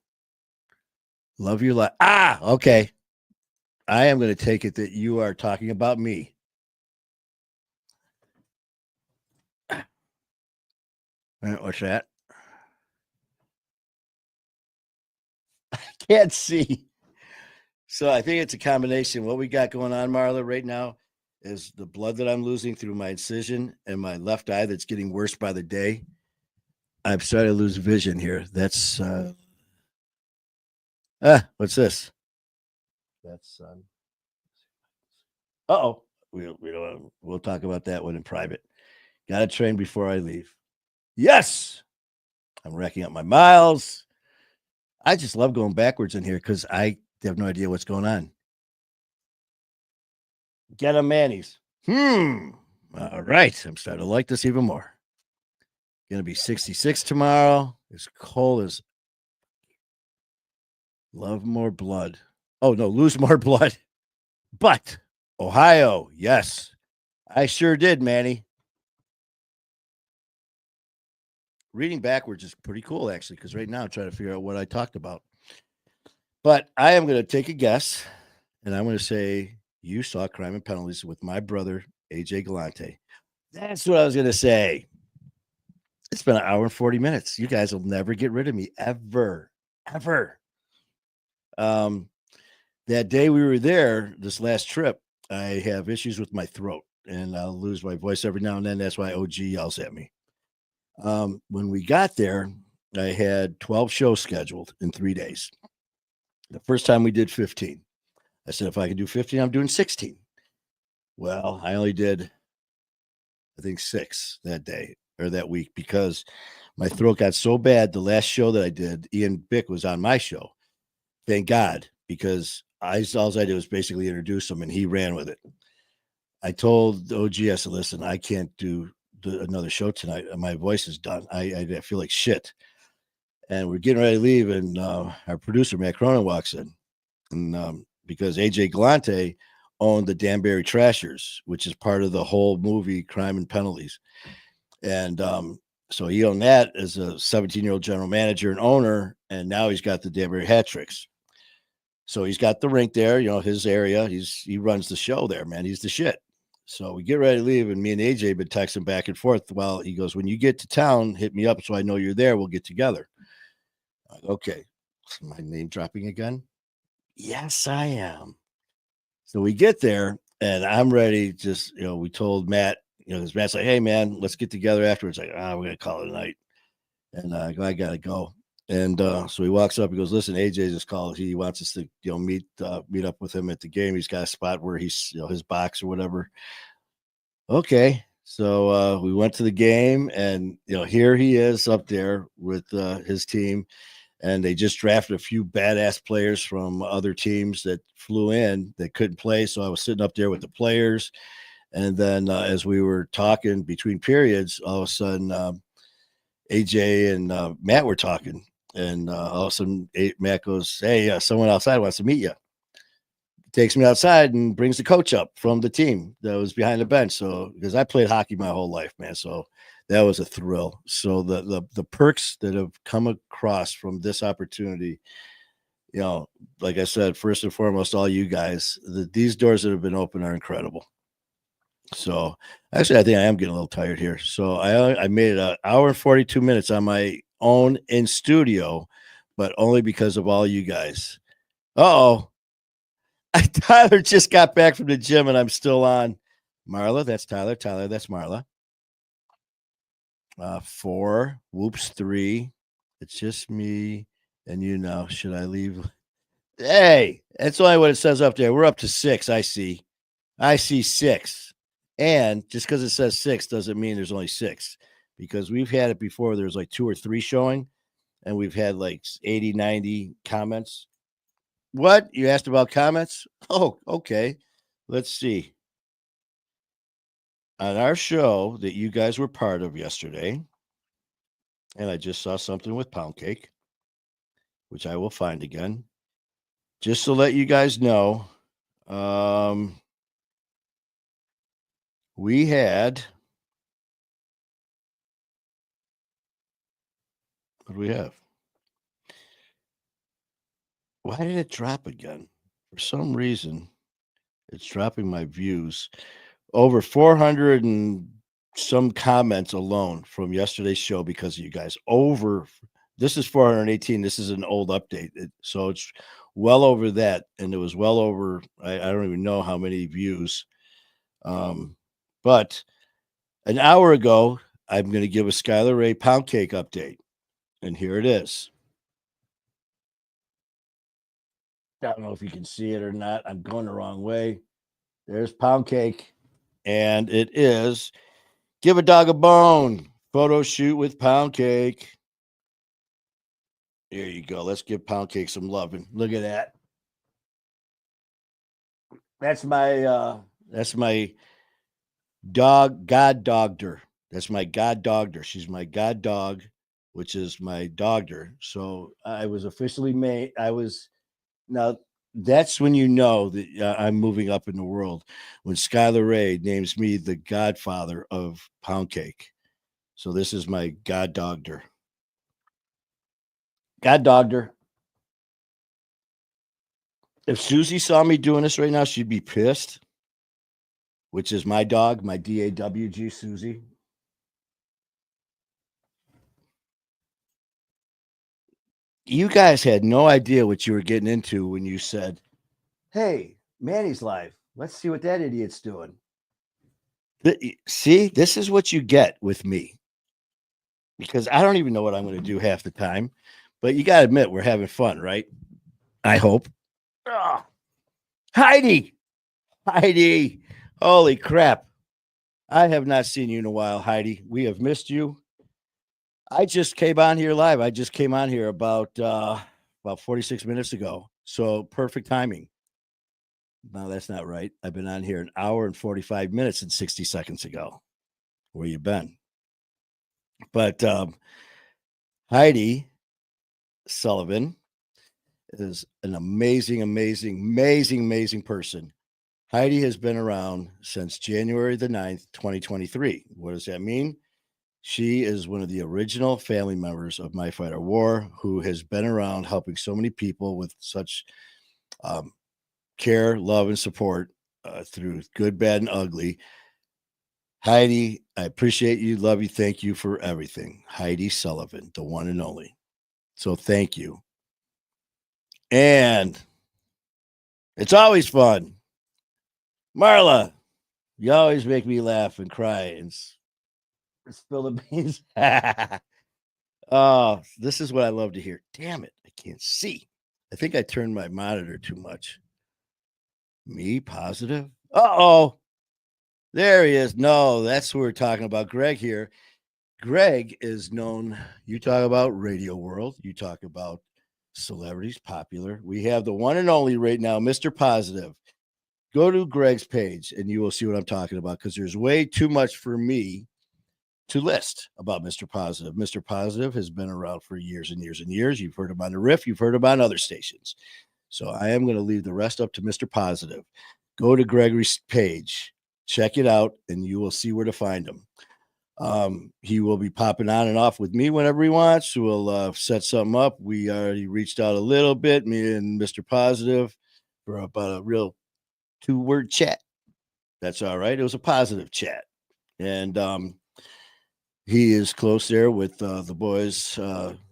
love you. Okay. I am going to take it that you are talking about me. What's that? I can't see. So I think it's a combination. What we got going on, Marla, right now is the blood that I'm losing through my incision and my left eye that's getting worse by the day. I'm starting to lose vision here. That's what's this? That's uh-oh. We'll talk about that one in private. Got to train before I leave. Yes. I'm racking up my miles. I just love going backwards in here because I have no idea what's going on. Get a Manny's. All right. I'm starting to like this even more. Gonna be 66 tomorrow. It's cold as love more blood. Oh no, lose more blood. But Ohio, yes. I sure did, Manny. Reading backwards is pretty cool, actually, because right now I'm trying to figure out what I talked about. But I am going to take a guess, and I'm going to say you saw Crime and Penalties with my brother, AJ Galante. That's what I was going to say. It's been an hour and 40 minutes. You guys will never get rid of me, ever, ever. Um, that day we were there, this last trip, I have issues with my throat, and I'll lose my voice every now and then. That's why OG yells at me. When we got there, I had 12 shows scheduled in 3 days. The first time we did 15. I said, if I can do 15, I'm doing 16. Well, I only did, I think, 6 that day or that week because my throat got so bad. The last show that I did, Ian Bick was on my show. Thank God, because all I did was basically introduce him and he ran with it. I told OG, I said, listen, I can't do another show tonight. My voice is done. I feel like shit. And we're getting ready to leave, and our producer, Matt Cronin, walks in. And because AJ Galante owned the Danbury Trashers, which is part of the whole movie Crime and Penalties. And so he owned that as a 17-year-old general manager and owner, and now he's got the Danbury Hat Tricks. So he's got the rink there, his area. He runs the show there, man. He's the shit. So we get ready to leave, and me and AJ have been texting back and forth. Well, he goes, when you get to town, hit me up so I know you're there. We'll get together. Okay. My name dropping again? Yes, I am. So we get there and I'm ready. Just, we told Matt, because Matt's like, hey, man, let's get together afterwards. Like, we're going to call it a night. And I got to go. And so he walks up. He goes, listen, AJ just called. He wants us to, meet up with him at the game. He's got a spot where he's, his box or whatever. Okay. So we went to the game and, here he is up there with his team. And they just drafted a few badass players from other teams that flew in that couldn't play. So I was sitting up there with the players. And then as we were talking between periods, all of a sudden, AJ and Matt were talking. And all of a sudden, Matt goes, hey, someone outside wants to meet you. Takes me outside and brings the coach up from the team that was behind the bench. So, because I played hockey my whole life, man. So that was a thrill. So the perks that have come across from this opportunity, like I said, first and foremost, all you guys, these doors that have been open are incredible. So actually, I think I am getting a little tired here. So I made it an hour and 42 minutes on my own in studio, but only because of all you guys. Uh-oh. Tyler just got back from the gym and I'm still on. Marla, that's Tyler. Tyler, that's Marla. 4, whoops, 3. It's just me and you now. Should I leave? Hey, that's only what it says up there. We're up to 6. I see 6. And just because it says 6 doesn't mean there's only 6, because we've had it before. There's like 2 or 3 showing, and we've had like 80, 90 comments. What? You asked about comments? Oh, okay. Let's see. On our show that you guys were part of yesterday, and I just saw something with Pound Cake, which I will find again. Just to let you guys know, we had, what do we have? Why did it drop again? For some reason, it's dropping my views. Over 400 and some comments alone from yesterday's show because of you guys. This is 418. This is an old update. So it's well over that. And it was well over, I don't even know how many views. But an hour ago, I'm going to give a Skylar Ray Pound Cake update. And here it is. I don't know if you can see it or not. I'm going the wrong way. There's Pound Cake. And it is Give a Dog a Bone photo shoot with Pound Cake. There you go. Let's give Pound Cake some loving. Look at that. That's my That's my dog, god dogged her. That's my god dogged her. She's my god dog, which is my dogger. So I was officially made. I was now. That's when you know that I'm moving up in the world. When Skylar Ray names me the godfather of pound cake. So this is my god dogged her. God dogged her. If Susie saw me doing this right now, she'd be pissed. Which is my dog, my DAWG Susie. You guys had no idea what you were getting into when you said, "Hey, Manny's live. Let's see what that idiot's doing." See, this is what you get with me because I don't even know what I'm going to do half the time. But you got to admit, we're having fun, right? I hope. Ugh. Heidi, Heidi, holy crap. I have not seen you in a while, Heidi. We have missed you. I just came on here live. I just came on here about 46 minutes ago. So perfect timing. No, that's not right. I've been on here an hour and 45 minutes and 60 seconds ago. Where you been? But Heidi Sullivan is an amazing, amazing, amazing, amazing person. Heidi has been around since January the 9th, 2023. What does that mean? She is one of the original family members of My Fighter War who has been around helping so many people with such um, care, love, and support through good, bad, and ugly. Heidi, I appreciate you, love you, thank you for everything. Heidi Sullivan, the one and only. So thank you. And it's always fun. Marla, you always make me laugh and cry and spill the beans. Oh, this is what I love to hear. Damn it, I can't see. I think I turned my monitor too much. Me positive? Uh-oh. There he is. No, that's who we're talking about. Greg here. Greg is known. You talk about Radio World. You talk about celebrities, popular. We have the one and only right now, Mr. Positive. Go to Greg's page and you will see what I'm talking about because there's way too much for me to list about Mr. Positive. Mr. Positive has been around for years and years and years. You've heard him on the Riff. You've heard him on other stations. So I am going to leave the rest up to Mr. Positive. Go to Gregory's page, check it out, and you will see where to find him. He will be popping on and off with me whenever he wants. We'll set something up. We already reached out a little bit, me and Mr. Positive, for about a real 2-word chat. That's all right. It was a positive chat. And he is close there with the boys,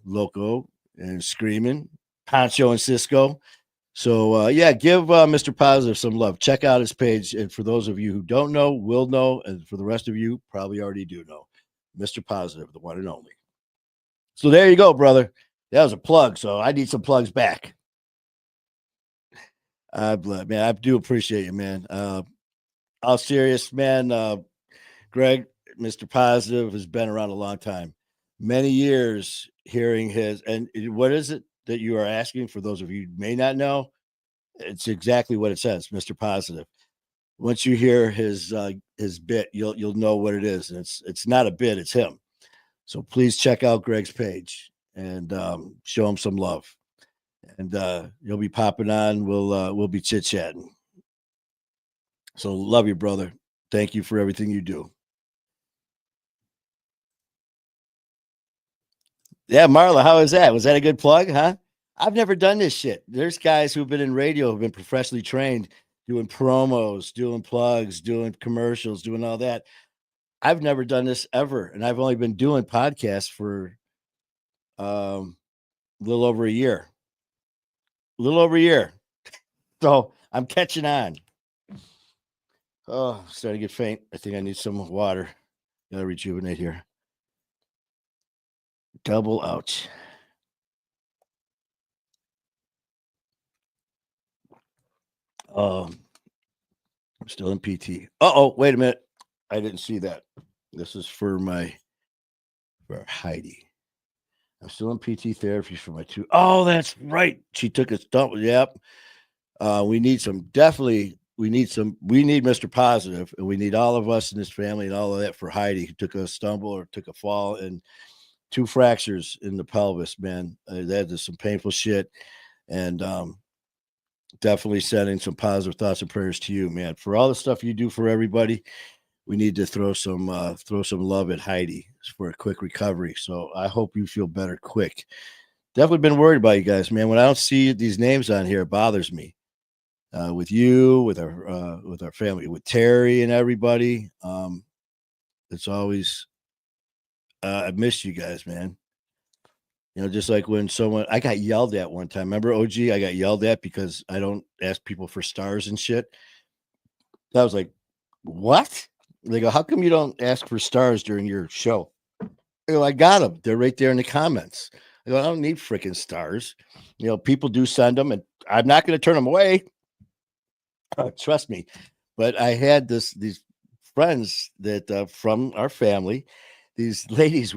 Loco and Screaming, Poncho and Cisco. So, yeah, give Mr. Positive some love. Check out his page. And for those of you who don't know, will know. And for the rest of you, probably already do know. Mr. Positive, the one and only. So there you go, brother. That was a plug. So I need some plugs back. Man, I do appreciate you, man. All serious, man. Greg, Mr. Positive has been around a long time. Many years hearing his, and what is it that you are asking for those of you who may not know? It's exactly what it says, Mr. Positive. Once you hear his bit, you'll know what it is. And it's not a bit, it's him. So please check out Greg's page and show him some love. And you'll be popping on. We'll be chit-chatting. So love you, brother. Thank you for everything you do. Yeah, Marla, how is that? Was that a good plug, huh? I've never done this shit. There's guys who've been in radio, who've been professionally trained, doing promos, doing plugs, doing commercials, doing all that. I've never done this ever, and I've only been doing podcasts for a little over a year. A little over a year. So I'm catching on. Oh, I'm starting to get faint. I think I need some water. Gotta rejuvenate here. Double ouch. I'm still in PT. Oh, wait a minute. I didn't see that. This is for Heidi. I'm still in PT therapy for my 2. Oh, that's right. She took a stump. Yep. We need some definitely we need Mr. Positive, and we need all of us in this family and all of that for Heidi, who took a stumble or took a fall and 2 fractures in the pelvis, man. That is some painful shit. And definitely sending some positive thoughts and prayers to you, man. For all the stuff you do for everybody, we need to throw some love at Heidi for a quick recovery. So I hope you feel better quick. Definitely been worried about you guys, man. When I don't see these names on here, it bothers me. With you, with our family, with Terry and everybody. It's always I miss you guys, man. You know, just like when I got yelled at one time. Remember, OG? I got yelled at because I don't ask people for stars and shit. I was like, what? They go, how come you don't ask for stars during your show? I go, I got them. They're right there in the comments. I go, I don't need freaking stars. You know, people do send them, and I'm not going to turn them away. Trust me. But I had these friends that from our family, these ladies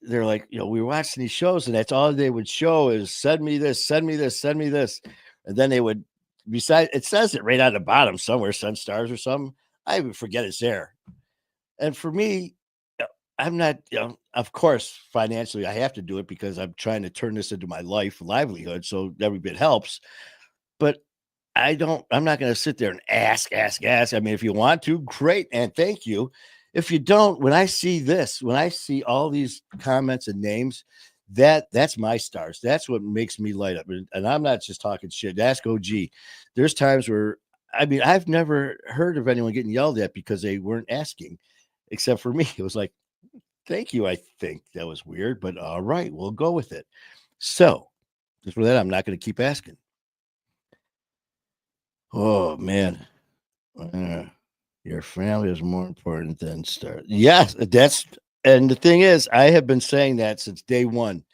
they're like, you know, we were watching these shows, and that's all they would show is send me this, send me this, send me this. And then they would, besides, it says it right on the bottom somewhere, send stars or something. I even forget it's there. And for me, I'm not, you know, of course, financially, I have to do it because I'm trying to turn this into my livelihood. So every bit helps. But I'm not going to sit there and ask. I mean, if you want to, great. And thank you. If you don't, when I see all these comments and names, that's my stars. That's what makes me light up. And I'm not just talking shit. Ask OG. There's times where, I mean, I've never heard of anyone getting yelled at because they weren't asking, except for me. It was like, thank you. I think that was weird, but all right, we'll go with it. So just for that, I'm not going to keep asking. Oh man, your family is more important than stars. Yes, and the thing is, I have been saying that since day one.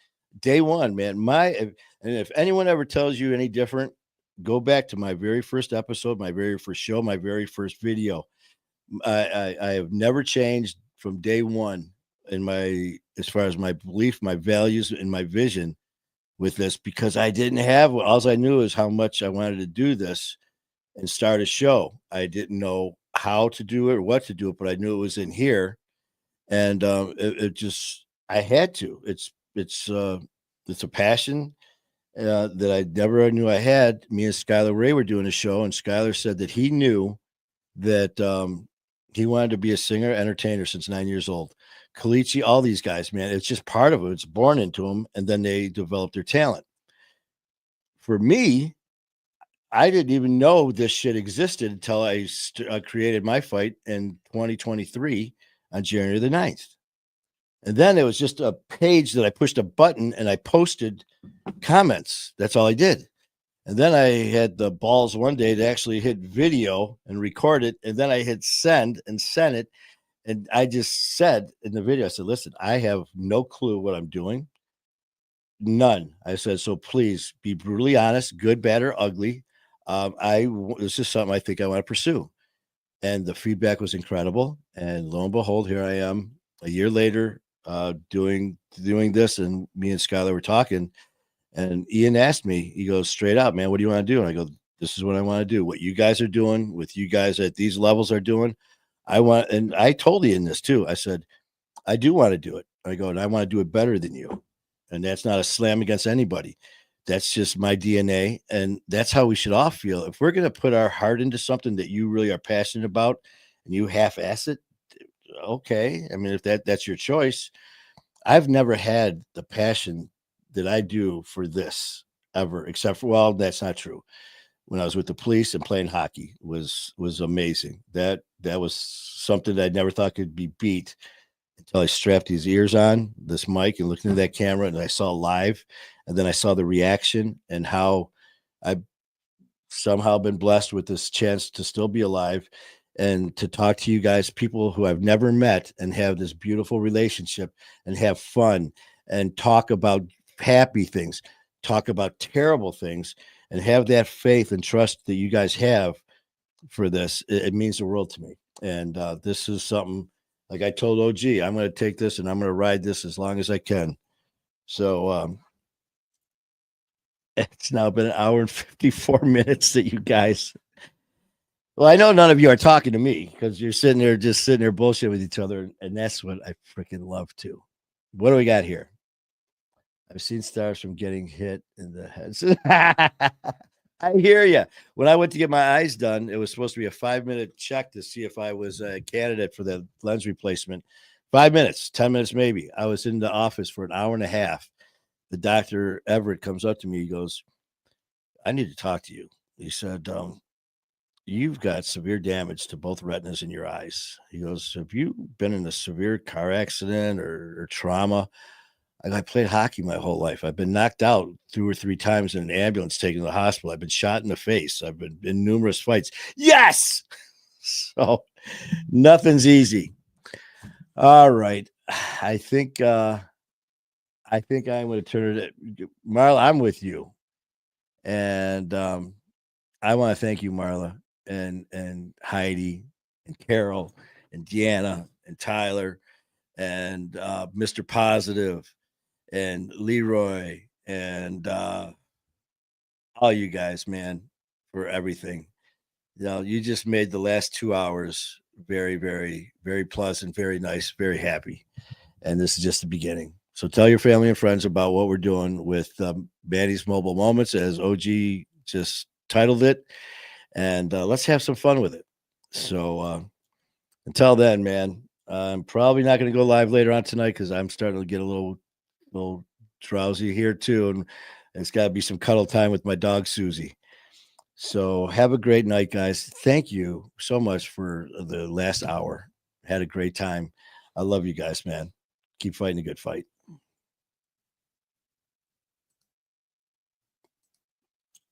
Day one, man. And if anyone ever tells you any different, go back to my very first episode, my very first show, my very first video. I have never changed from day one in as far as my belief, my values, and my vision with this because I didn't have all I knew is how much I wanted to do this and start a show. I didn't know how to do it or what to do it, but I knew it was in here, and it just I had to. It's a passion that I never knew I had. Me and Skylar Ray were doing a show, and Skylar said that he knew that he wanted to be a singer, entertainer since 9 years old. Kalichi, all these guys, man, it's just part of it. It's born into them, and then they develop their talent. For me, I didn't even know this shit existed until I created my fight in 2023 on January the 9th. And then it was just a page that I pushed a button and I posted comments. That's all I did. And then I had the balls one day to actually hit video and record it. And then I hit send and sent it. And I just said in the video, I said, listen, I have no clue what I'm doing. None. I said, so please be brutally honest, good, bad, or ugly. This is something I think I want to pursue. And the feedback was incredible. And lo and behold, here I am a year later, doing this. And me and Skylar were talking. And Ian asked me, he goes, straight up, man, what do you want to do? And I go, this is what I want to do. What you guys are doing, with you guys at these levels are doing. And I told Ian this too. I said, I do want to do it. I go, and I want to do it better than you. And that's not a slam against anybody. That's just my DNA. And that's how we should all feel. If we're going to put our heart into something that you really are passionate about and you half-ass it, okay. I mean, if that's your choice. I've never had the passion that I do for this ever, except for, well, that's not true. When I was with the police and playing hockey was amazing. That was something that I never thought could be beat until I strapped these ears on, this mic, and looked into that camera, and I saw live, and then I saw the reaction and how I've somehow been blessed with this chance to still be alive and to talk to you guys, people who I've never met, and have this beautiful relationship and have fun and talk about happy things, talk about terrible things, and have that faith and trust that you guys have for this. It means the world to me. And this is something, like I told OG, I'm going to take this and I'm going to ride this as long as I can. So it's now been an hour and 54 minutes that you guys. Well, I know none of you are talking to me because you're just sitting there bullshit with each other, and that's what I freaking love too. What do we got here? I've seen stars from getting hit in the head. I hear you. When I went to get my eyes done, it was supposed to be a 5-minute check to see if I was a candidate for the lens replacement. 5 minutes, 10 minutes, maybe. I was in the office for an hour and a half. The doctor, Everett, comes up to me. He goes, I need to talk to you. He said, you've got severe damage to both retinas in your eyes. He goes, have you been in a severe car accident or trauma? I played hockey my whole life. I've been knocked out 2 or 3 times in an ambulance taken to the hospital. I've been shot in the face. I've been in numerous fights. Yes. So nothing's easy. All right. I think I'm going to turn it. Marla, I'm with you, and I want to thank you, Marla, and Heidi, and Carol, and Deanna, and Tyler, and Mr. Positive, and Leroy, and all you guys, man, for everything. You just made the last 2 hours very, very, very pleasant, very nice, very happy. And this is just the beginning. So tell your family and friends about what we're doing with Manny's Mobile Moments, as OG just titled it. And let's have some fun with it. So until then, man, I'm probably not going to go live later on tonight because I'm starting to get a little drowsy here too. And it's got to be some cuddle time with my dog, Susie. So have a great night, guys. Thank you so much for the last hour. Had a great time. I love you guys, man. Keep fighting a good fight.